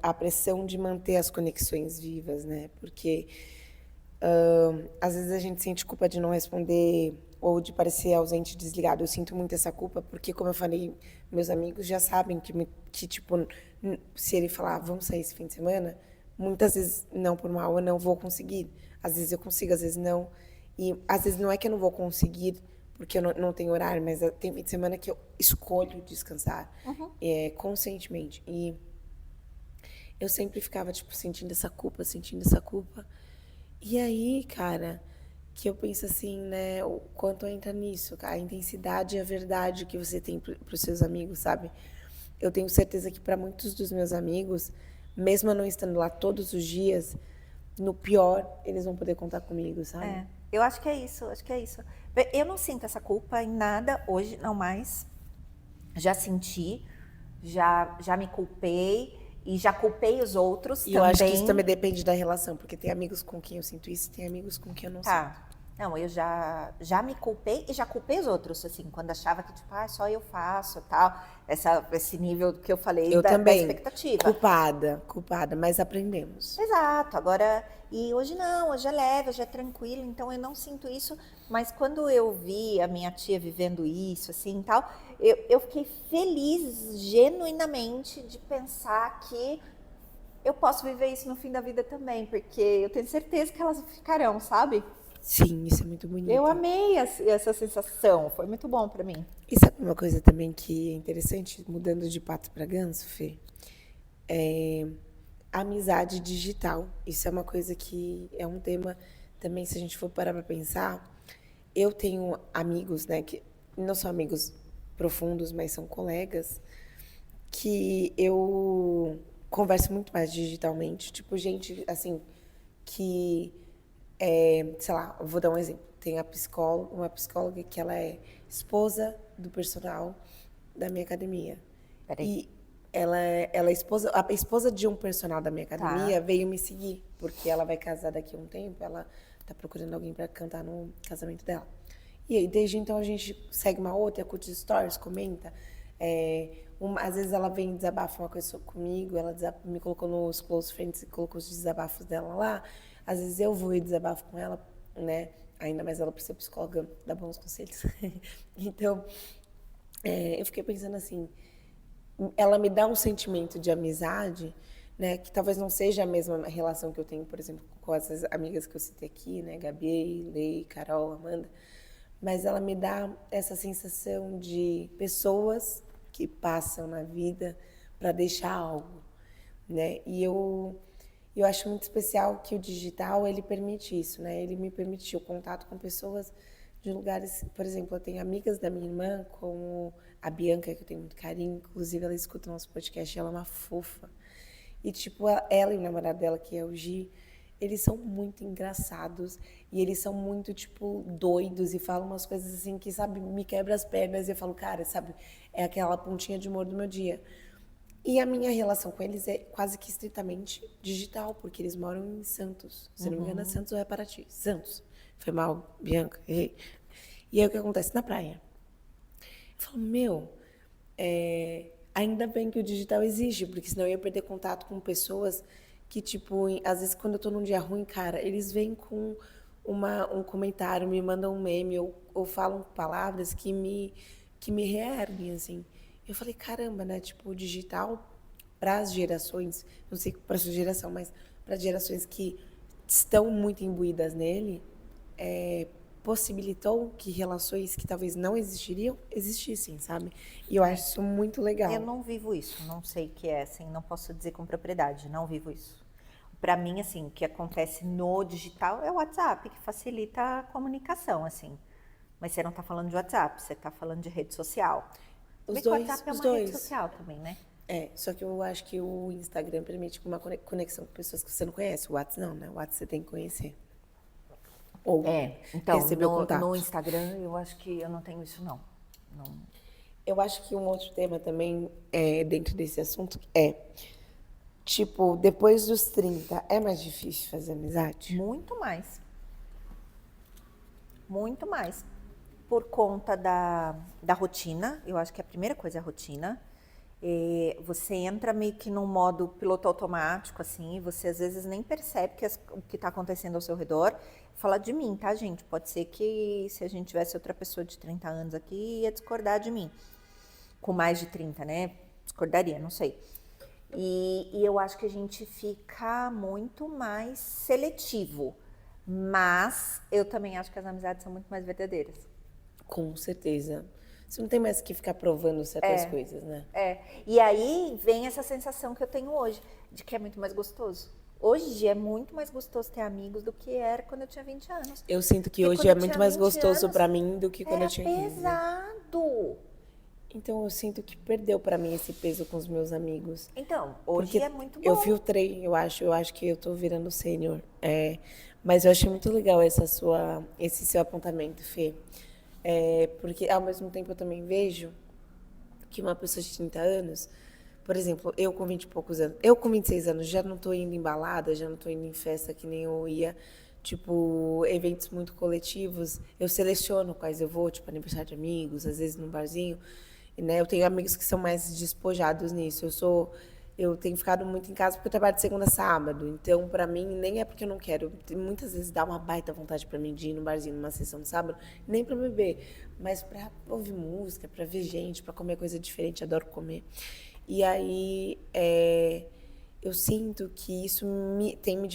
a pressão de manter as conexões vivas, né? Porque às vezes a gente sente culpa de não responder ou de parecer ausente, desligado. Eu sinto muito essa culpa porque, como eu falei, meus amigos já sabem que tipo, Se ele falar, vamos sair esse fim de semana, muitas vezes, não por mal, eu não vou conseguir. Às vezes eu consigo, às vezes não. E às vezes não é que eu não vou conseguir porque eu não tenho horário, mas tem fim de semana que eu escolho descansar conscientemente. E eu sempre ficava, tipo, sentindo essa culpa, sentindo essa culpa. E aí, cara, que eu penso assim, né, o quanto entra nisso, a intensidade e a verdade que você tem pros seus amigos, sabe? Eu tenho certeza que para muitos dos meus amigos, mesmo eu não estando lá todos os dias, no pior, eles vão poder contar comigo, sabe? Eu acho que é isso, acho que é isso. Eu não sinto essa culpa em nada hoje, não mais. Já senti, já me culpei e já culpei os outros E também. eu acho que isso também depende da relação, porque tem amigos com quem eu sinto isso e tem amigos com quem eu não sinto. Tá. Não, eu já me culpei e já culpei os outros, assim, quando achava que, tipo, só eu faço, tal. Esse nível que eu falei Eu da também, expectativa. culpada, mas aprendemos. Exato, agora, e hoje não, hoje é leve, hoje é tranquilo, então eu não sinto isso, mas quando eu vi a minha tia vivendo isso, assim, tal, eu fiquei feliz, genuinamente, de pensar que eu posso viver isso no fim da vida também, porque eu tenho certeza que elas ficarão, sabe? Sim, isso é muito bonito. Eu amei essa sensação, foi muito bom pra mim. E sabe uma coisa também que é interessante, mudando de pato para ganso, Fê? Amizade digital. Isso é uma coisa que é um tema também, se a gente for parar para pensar. Eu tenho amigos, né, que não são amigos profundos, mas são colegas, que eu converso muito mais digitalmente. Tipo, gente, assim, que, sei lá, vou dar um exemplo. Tem uma psicóloga que ela é esposa do personal da minha academia. Peraí. E ela é esposa, a esposa de um personal da minha academia veio me seguir, porque ela vai casar daqui a um tempo, ela tá procurando alguém para cantar no casamento dela. E aí, desde então, a gente segue uma outra, curte stories, comenta. Às vezes ela vem desabafar uma coisa comigo, ela me colocou nos close friends e colocou os desabafos dela lá. Às vezes eu vou e desabafo com ela, né? Ainda mais ela por ser psicóloga, dá bons conselhos. Então, eu fiquei pensando assim, ela me dá um sentimento de amizade, né, que talvez não seja a mesma relação que eu tenho, por exemplo, com essas amigas que eu citei aqui, né, Gabi, Lei, Carol, Amanda, mas ela me dá essa sensação de pessoas que passam na vida para deixar algo, né? E eu acho muito especial que o digital ele permite isso, né? Ele me permitiu contato com pessoas de lugares, por exemplo, eu tenho amigas da minha irmã, como a Bianca, que eu tenho muito carinho, inclusive ela escuta o nosso podcast, ela é uma fofa. E tipo, ela e o namorado dela, que é o Gi, eles são muito engraçados e eles são muito, tipo, doidos e falam umas coisas assim que, sabe, me quebra as pernas e eu falo, cara, sabe, é aquela pontinha de humor do meu dia. E a minha relação com eles é quase que estritamente digital, porque eles moram em Santos. Se não me engano, é Santos ou é Paraty? Santos. Foi mal, Bianca, errei. E aí o que acontece na praia? Eu falo, meu, ainda bem que o digital existe, porque senão eu ia perder contato com pessoas que, tipo, às vezes quando eu tô num dia ruim, cara, eles vêm com um comentário, me mandam um meme ou falam palavras que me reerguem, assim. Eu falei, caramba, né? Tipo, o digital, para as gerações, não sei para sua geração, mas para gerações que estão muito imbuídas nele, possibilitou que relações que talvez não existiriam, existissem, sabe? E eu acho isso muito legal. Eu não vivo isso, não sei o que é, assim, não posso dizer com propriedade, não vivo isso. Para mim, assim, o que acontece no digital é o WhatsApp, que facilita a comunicação, assim. Mas você não está falando de WhatsApp, você está falando de rede social. Os Bem dois, que o WhatsApp é os uma rede dois. social também, né? Só que eu acho que o Instagram permite uma conexão com pessoas que você não conhece. O WhatsApp não, né? O WhatsApp você tem que conhecer. Ou então, receber o contato. no Instagram eu acho que eu não tenho isso, não. Eu acho que um outro tema também, dentro desse assunto, tipo, depois dos 30, é mais difícil fazer amizade? Muito mais. Muito mais. Por conta da rotina, eu acho que a primeira coisa é a rotina. Você entra meio que num modo piloto automático, assim, e você às vezes nem percebe o que está acontecendo ao seu redor. Fala de mim, tá, gente? Pode ser que se a gente tivesse outra pessoa de 30 anos aqui, ia discordar de mim. Com mais de 30, né? Discordaria, não sei. E eu acho que a gente fica muito mais seletivo. Mas eu também acho que as amizades são muito mais verdadeiras. Com certeza. Você não tem mais que ficar provando certas coisas, né? E aí vem essa sensação que eu tenho hoje, de que é muito mais gostoso. Hoje é muito mais gostoso ter amigos do que era quando eu tinha 20 anos. Eu sinto que Porque hoje quando é eu muito tinha mais 20 gostoso anos, pra mim do que quando eu era tinha 15. pesado. Então eu sinto que perdeu pra mim esse peso com os meus amigos. Então, hoje Porque é muito eu bom. filtrei, eu acho que eu tô virando sênior. Mas eu achei muito legal esse seu apontamento, Fê. Porque ao mesmo tempo eu também vejo que uma pessoa de 30 anos, por exemplo, eu com 20 e poucos anos, eu com 26 anos já não tô indo em balada, já não tô indo em festa que nem eu ia, tipo, eventos muito coletivos, eu seleciono quais eu vou, tipo, aniversário de amigos, às vezes num barzinho, né? Eu tenho amigos que são mais despojados nisso. Eu tenho ficado muito em casa porque eu trabalho de segunda a sábado. Então, pra mim, nem é porque eu não quero. Muitas vezes dá uma baita vontade pra mim de ir no barzinho numa sessão de sábado, nem pra beber, mas pra ouvir música, pra ver gente, pra comer coisa diferente. Adoro comer. E aí, eu sinto que isso tem me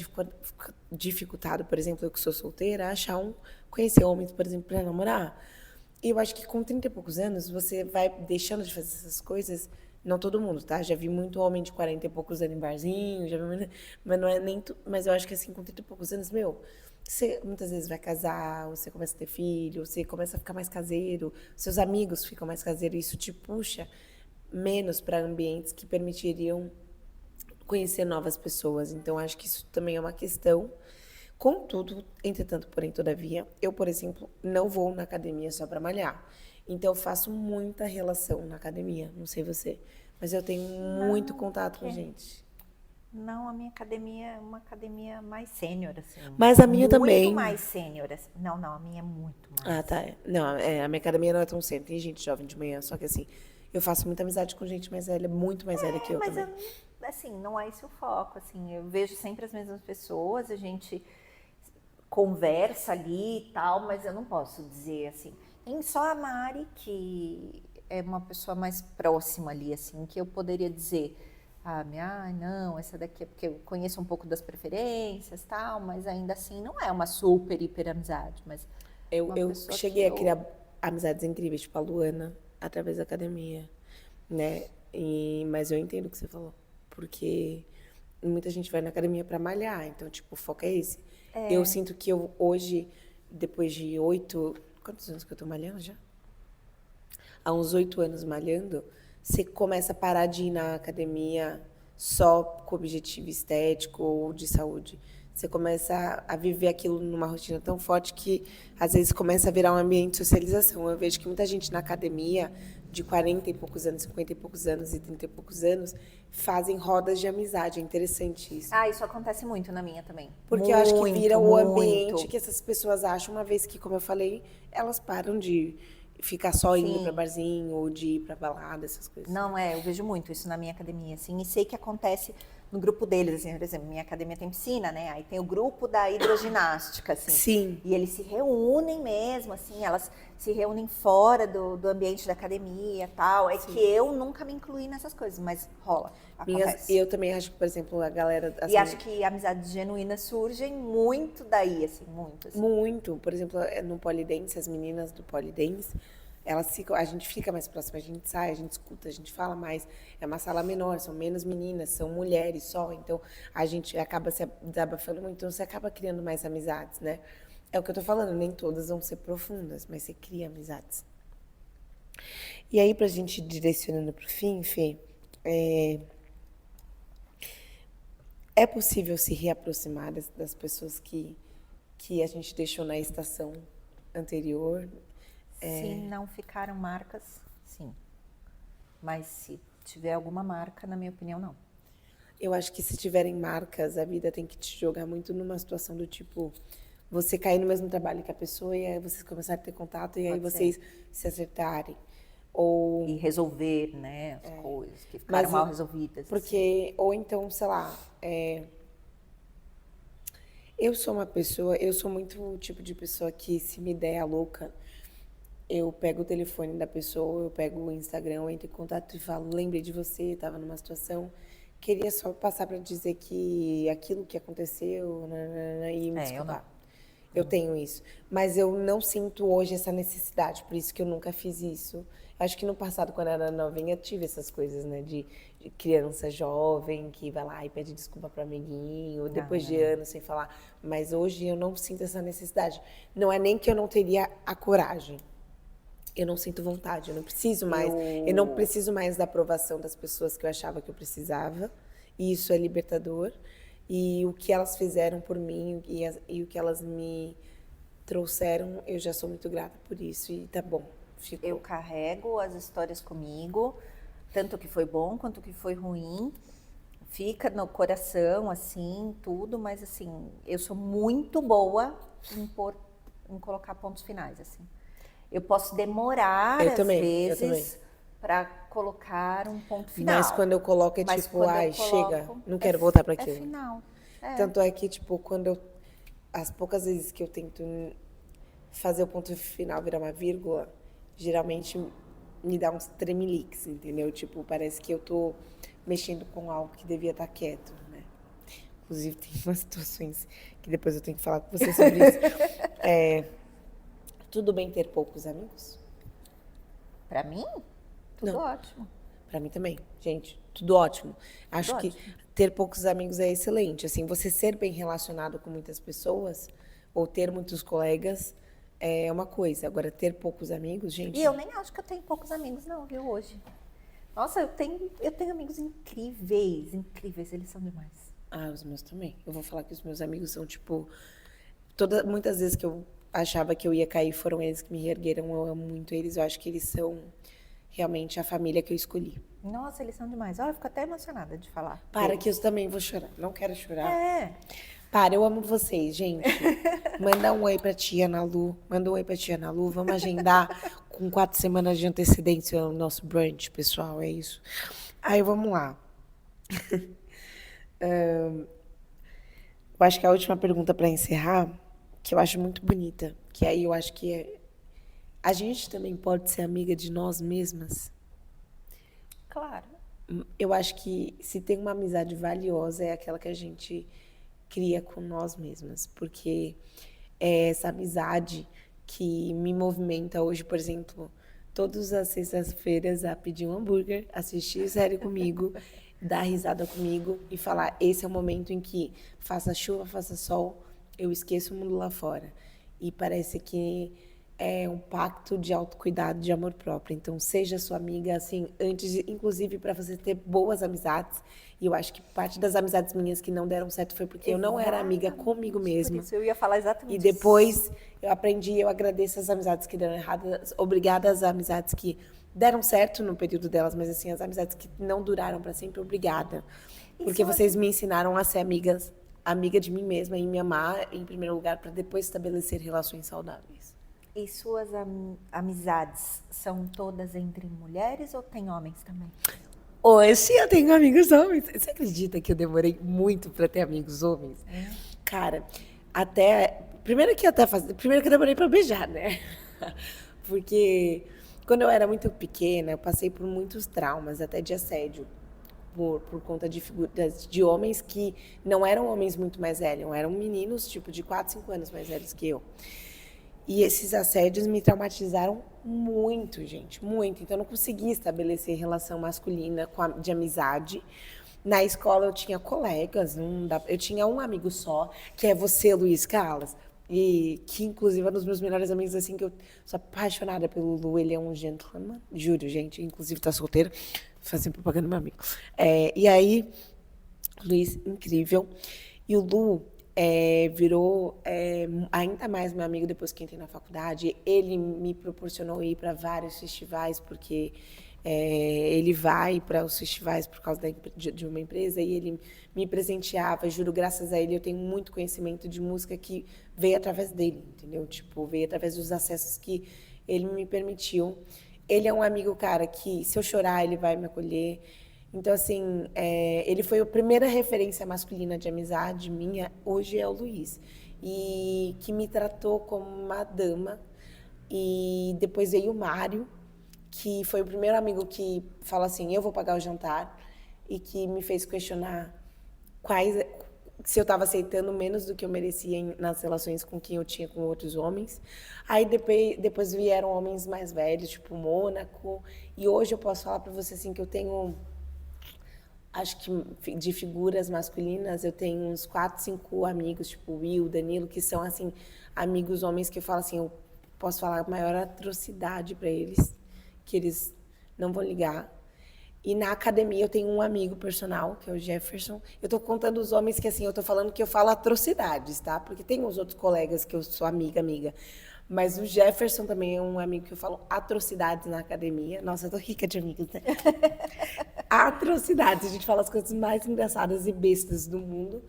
dificultado, por exemplo, eu que sou solteira, conhecer homens, por exemplo, pra namorar. E eu acho que com 30 e poucos anos, você vai deixando de fazer essas coisas. Não todo mundo, tá? Já vi muito homem de 40 e poucos anos em barzinho, mas não é nem. Mas eu acho que assim, com 30 e poucos anos, meu, você muitas vezes vai casar, você começa a ter filho, você começa a ficar mais caseiro, seus amigos ficam mais caseiros, isso te puxa menos para ambientes que permitiriam conhecer novas pessoas. Então, acho que isso também é uma questão. Contudo, entretanto, porém, todavia, eu, por exemplo, não vou na academia só para malhar. Então, eu faço muita relação na academia. Não sei você, mas eu tenho muito contato com gente. Não, a minha academia é uma academia mais sênior, assim. Mas a minha muito também. Muito mais sênior, assim. Não, a minha é muito mais. Ah, tá. Não, a minha academia não é tão cedo. Tem gente jovem de manhã, só que assim, eu faço muita amizade com gente mais velha, muito mais velha que eu mas também. assim, não é esse o foco, assim. Eu vejo sempre as mesmas pessoas, a gente conversa ali e tal, mas eu não posso dizer assim. Tem só a Mari, que é uma pessoa mais próxima ali, assim, que eu poderia dizer, não, essa daqui é porque eu conheço um pouco das preferências tal, mas ainda assim não é uma super, hiper amizade, mas Eu cheguei a criar amizades incríveis, tipo a Luana, através da academia, né? Mas eu entendo o que você falou, porque muita gente vai na academia para malhar, então, tipo, o foco é esse. Eu sinto que eu hoje, depois de 8... Quantos anos que eu tô malhando já? Há uns 8 anos malhando, você começa a parar de ir na academia só com objetivo estético ou de saúde. Você começa a viver aquilo numa rotina tão forte que, às vezes, começa a virar um ambiente de socialização. Eu vejo que muita gente na academia, de 40 e poucos anos, 50 e poucos anos e 30 e poucos anos, fazem rodas de amizade. É interessante isso. Isso acontece muito na minha também. Porque eu acho que vira o ambiente que essas pessoas acham, uma vez que, como eu falei, elas param de ficar só indo para barzinho ou de ir para balada, essas coisas. Não, eu vejo muito isso na minha academia, assim, e sei que acontece no grupo deles, assim, por exemplo, minha academia tem piscina, né? Aí tem o grupo da hidroginástica, assim. Sim. E eles se reúnem mesmo, assim, elas se reúnem fora do ambiente da academia e tal. Sim. Que eu nunca me incluí nessas coisas, mas rola, acontece. Eu também acho que, por exemplo, a galera... Assim, e acho que amizades genuínas surgem muito daí, assim, muito. Assim. Muito. Por exemplo, no Polidense, as meninas do Polidense, a gente fica mais próxima, a gente sai, a gente escuta, a gente fala mais. É uma sala menor, são menos meninas, são mulheres só. Então, a gente acaba se desabafando muito, então você acaba criando mais amizades, né? É o que eu tô falando, nem todas vão ser profundas, mas você cria amizades. E aí, pra gente ir direcionando pro fim, Fê, é possível se reaproximar das pessoas que a gente deixou na estação anterior? Se não ficaram marcas, sim. Mas se tiver alguma marca, na minha opinião, não. Eu acho que se tiverem marcas, a vida tem que te jogar muito numa situação do tipo, você cair no mesmo trabalho que a pessoa e aí vocês começarem a ter contato e aí vocês se acertarem. E resolver, né, as coisas que ficaram mal resolvidas. Porque, assim. Ou então, sei lá, eu sou muito o tipo de pessoa que, se me der a louca, eu pego o telefone da pessoa, eu pego o Instagram, eu entro em contato e falo, lembrei de você, estava numa situação Queria só passar para dizer que aquilo que aconteceu, nananana, e me É, eu não. desculpar. Eu tenho isso. Mas eu não sinto hoje essa necessidade, por isso que eu nunca fiz isso. Acho que no passado, quando eu era novinha, eu tive essas coisas, né? De criança jovem que vai lá e pede desculpa para amiguinho, depois de anos sem falar. Mas hoje eu não sinto essa necessidade. Não é nem que eu não teria a coragem. Eu não sinto vontade, eu não preciso mais. Eu não preciso mais da aprovação das pessoas que eu achava que eu precisava. E isso é libertador. E o que elas fizeram por mim e o que elas me trouxeram, eu já sou muito grata por isso. E tá bom, ficou. Eu carrego as histórias comigo, tanto que foi bom quanto que foi ruim. Fica no coração, assim, tudo, mas assim, eu sou muito boa em colocar pontos finais, assim. Eu posso demorar, Eu às também. vezes, para colocar um ponto final. Mas quando eu coloco é Mas tipo, quando eu ai, coloco, chega, não quero voltar para É aquilo. final. É. Tanto é que, tipo, as poucas vezes que eu tento fazer o ponto final virar uma vírgula, geralmente me dá uns tremeliques, entendeu? Tipo, parece que eu tô mexendo com algo que devia estar quieto, né? Inclusive, tem umas situações que depois eu tenho que falar com você sobre isso. Tudo bem ter poucos amigos? Para mim, tudo Não. ótimo. Pra mim também, gente, tudo ótimo. Acho que ótimo. ter poucos amigos é excelente. Assim, você ser bem relacionado com muitas pessoas ou ter muitos colegas é uma coisa. Agora, ter poucos amigos, gente. E eu nem acho que eu tenho poucos amigos, não, viu, hoje. Nossa, eu tenho amigos incríveis, incríveis, eles são demais. Ah, os meus também. Eu vou falar que os meus amigos são tipo. Muitas vezes que eu achava que eu ia cair, foram eles que me reergueram. Eu amo muito eles. Eu acho que eles são realmente a família que eu escolhi. Nossa, eles são demais. Olha, eu fico até emocionada de falar. Para que eu também vou chorar. Não quero chorar. É. Para, eu amo vocês, gente. Manda um oi pra tia Ana Lu. Manda um oi pra tia Ana Lu. Vamos agendar com 4 semanas de antecedência o nosso brunch, pessoal. É isso. Aí, vamos lá. Eu acho que a última pergunta para encerrar, que eu acho muito bonita, que aí eu acho que a gente também pode ser amiga de nós mesmas. Claro. Eu acho que se tem uma amizade valiosa é aquela que a gente cria com nós mesmas, porque é essa amizade que me movimenta hoje, por exemplo, todas as sextas-feiras a pedir um hambúrguer, assistir série comigo, dar risada comigo e falar, esse é o momento em que faça chuva, faça sol, eu esqueço o mundo lá fora. E parece que é um pacto de autocuidado, de amor próprio. Então, seja sua amiga, assim, inclusive para você ter boas amizades. E eu acho que parte das amizades minhas que não deram certo foi porque eu não era amiga comigo mesma. Por isso eu ia falar exatamente E depois eu aprendi, eu agradeço as amizades que deram errado, obrigada às amizades que deram certo no período delas, mas assim, as amizades que não duraram para sempre, obrigada. Porque vocês me ensinaram a ser amiga de mim mesma e me amar em primeiro lugar para depois estabelecer relações saudáveis. E suas amizades são todas entre mulheres ou tem homens também? Hoje eu tenho amigos homens. Você acredita que eu demorei muito para ter amigos homens? Cara, primeiro que eu demorei para beijar, né? Porque quando eu era muito pequena, eu passei por muitos traumas, até de assédio. Por conta de figuras de homens que não eram homens muito mais velhos, eram meninos tipo de 4, 5 anos mais velhos que eu. E esses assédios me traumatizaram muito, gente, muito. Então eu não conseguia estabelecer relação masculina de amizade. Na escola eu tinha colegas, eu tinha um amigo só, que é você, Luiz Carlos. E que, inclusive, é um dos meus melhores amigos, assim, que eu sou apaixonada pelo Lu. Ele é um gentleman, juro, gente. Inclusive, tá solteiro, fazendo propaganda do meu amigo. E aí, Luiz, incrível. E o Lu virou ainda mais meu amigo depois que entrei na faculdade. Ele me proporcionou ir para vários festivais, porque ele vai para os festivais por causa de uma empresa e ele me presenteava. Juro, graças a ele, eu tenho muito conhecimento de música que veio através dele, entendeu? Tipo, veio através dos acessos que ele me permitiu. Ele é um amigo, cara, que se eu chorar, ele vai me acolher. Então, assim, ele foi a primeira referência masculina de amizade minha, hoje é o Luiz. E que me tratou como uma dama. E depois veio o Mário, que foi o primeiro amigo que fala assim, eu vou pagar o jantar. e que me fez questionar se eu estava aceitando menos do que eu merecia nas relações com quem eu tinha com outros homens. Aí depois vieram homens mais velhos, tipo Mônaco, e hoje eu posso falar para você assim que eu tenho, acho que de figuras masculinas, eu tenho uns 4, 5 amigos, tipo Will, Danilo, que são assim amigos homens que eu falo assim, eu posso falar a maior atrocidade para eles, que eles não vão ligar. E na academia eu tenho um amigo personal, que é o Jefferson. Eu tô contando os homens que, assim, eu tô falando que eu falo atrocidades, tá? Porque tem os outros colegas que eu sou amiga. Mas o Jefferson também é um amigo que eu falo atrocidades na academia. Nossa, eu tô rica de amigos, né? Atrocidades. A gente fala as coisas mais engraçadas e bestas do mundo.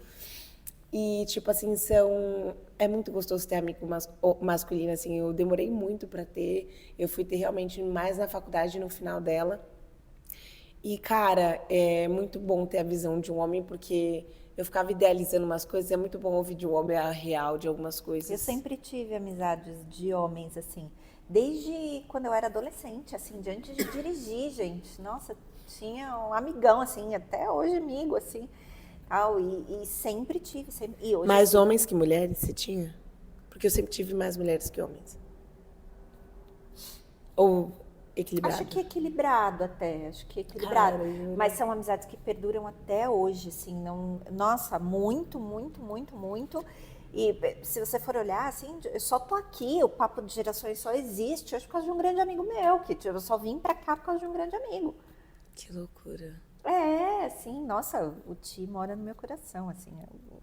E, tipo assim, é muito gostoso ter amigo masculino, assim. Eu demorei muito pra ter. Eu fui ter realmente mais na faculdade, no final dela. E, cara, é muito bom ter a visão de um homem, porque eu ficava idealizando umas coisas, é muito bom ouvir de um homem a real de algumas coisas. Eu sempre tive amizades de homens, assim, desde quando eu era adolescente, assim, de antes de dirigir, gente. Nossa, tinha um amigão, assim, até hoje amigo, assim, tal, e sempre tive, sempre, e hoje Mais homens que mulheres você tinha? Porque eu sempre tive mais mulheres que homens. Ou equilibrado? acho que equilibrado até, acho que equilibrado. Cara, eu- Mas são amizades que perduram até hoje, assim, não, nossa, muito, muito, muito, muito. E se você for olhar, assim, eu só tô aqui, o Papo de Gerações só existe hoje por causa de um grande amigo meu, que eu só vim pra cá por causa de um grande amigo. Que loucura. É, assim, nossa, o Ti mora no meu coração, assim, eu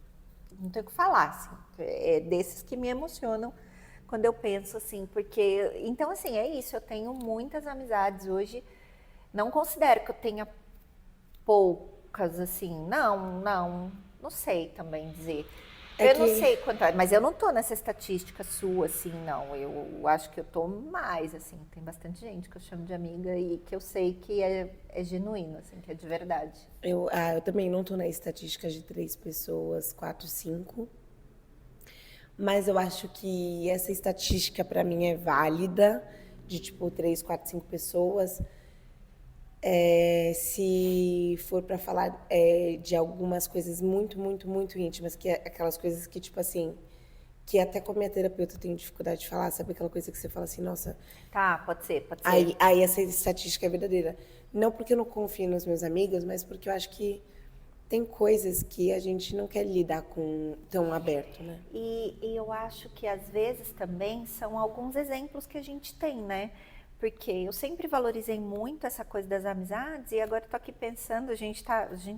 não tenho o que falar, assim, é desses que me emocionam quando eu penso assim, porque, então assim, é isso, eu tenho muitas amizades hoje, não considero que eu tenha poucas, assim, não sei também dizer. É Eu não que- sei quanto é, mas eu não tô nessa estatística sua, assim, não. Eu acho que eu tô mais, assim. Tem bastante gente que eu chamo de amiga e que eu sei que é genuíno, assim, que é de verdade. Eu também não tô na estatística de 3 pessoas, 4, 5. Mas eu acho que essa estatística para mim é válida, de tipo 3, 4, 5 pessoas. Se for para falar de algumas coisas muito, muito, muito íntimas, que é aquelas coisas que, tipo assim, que até com a minha terapeuta eu tenho dificuldade de falar, sabe aquela coisa que você fala assim, nossa, Tá, pode ser, pode ser. aí essa estatística é verdadeira. Não porque eu não confio nos meus amigos, mas porque eu acho que tem coisas que a gente não quer lidar com tão aberto, né? E eu acho que às vezes também são alguns exemplos que a gente tem, né? Porque eu sempre valorizei muito essa coisa das amizades e agora tô aqui pensando, a gente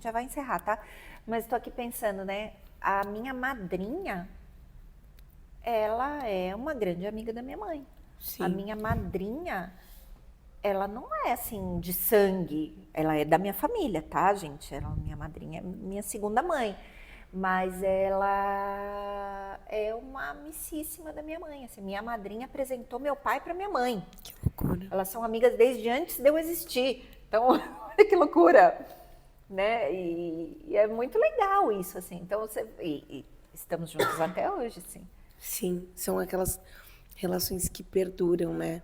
já vai encerrar, tá? Mas tô aqui pensando, né? A minha madrinha, ela é uma grande amiga da minha mãe. Sim. A minha madrinha, ela não é assim de sangue, ela é da minha família, tá, gente? Minha madrinha é minha segunda mãe, mas ela é uma amicíssima da minha mãe. Assim, minha madrinha apresentou meu pai para minha mãe. Que loucura. Elas são amigas desde antes de eu existir. Então, olha que loucura, né? E é muito legal isso, assim. Então, e estamos juntos até hoje, sim. Sim, são aquelas relações que perduram, né?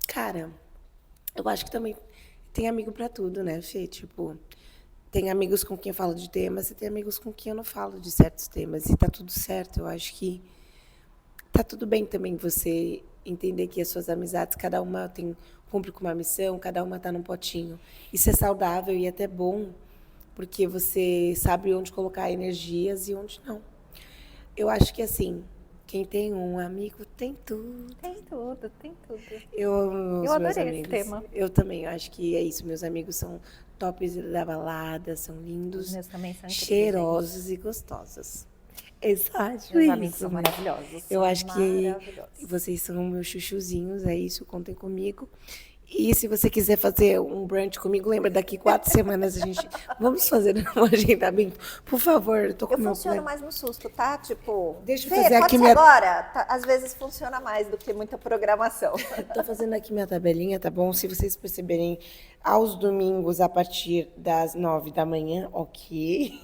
Cara, eu acho que também tem amigo pra tudo, né, Fê? Tipo, tem amigos com quem eu falo de temas e tem amigos com quem eu não falo de certos temas. E tá tudo certo. Eu acho que tá tudo bem também você entender que as suas amizades, cada uma cumpre com uma missão, cada uma tá num potinho. Isso é saudável e até bom, porque você sabe onde colocar energias e onde não. Eu acho que assim, quem tem um amigo tem tudo. Tem tudo, tem tudo. Eu amo os meus adorei esse amigos. tema. Eu também, eu acho que é isso. Meus amigos são tops da balada, são Os lindos, meus também são incríveis, cheirosos e gostosos. Exato, meus isso. amigos são maravilhosos. Eu são acho que maravilhosos. vocês são meus chuchuzinhos, é isso, contem comigo. E se você quiser fazer um brunch comigo, lembra, daqui 4 semanas a gente... Vamos fazer um agendamento? Por favor, eu tô com Eu meu funciono plano. mais no susto, tá? Tipo, Deixa eu Fê, fazer pode aqui ser minha- agora? Tá, às vezes funciona mais do que muita programação. Tô fazendo aqui minha tabelinha, tá bom? Se vocês perceberem, aos domingos, a partir das 9 da manhã, ok?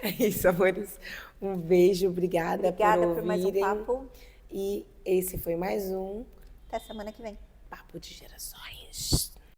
É isso, amores. Um beijo, obrigada Obrigada por por mais um ouvirem. papo. E esse foi mais um Até semana que vem. Papo de Gerações.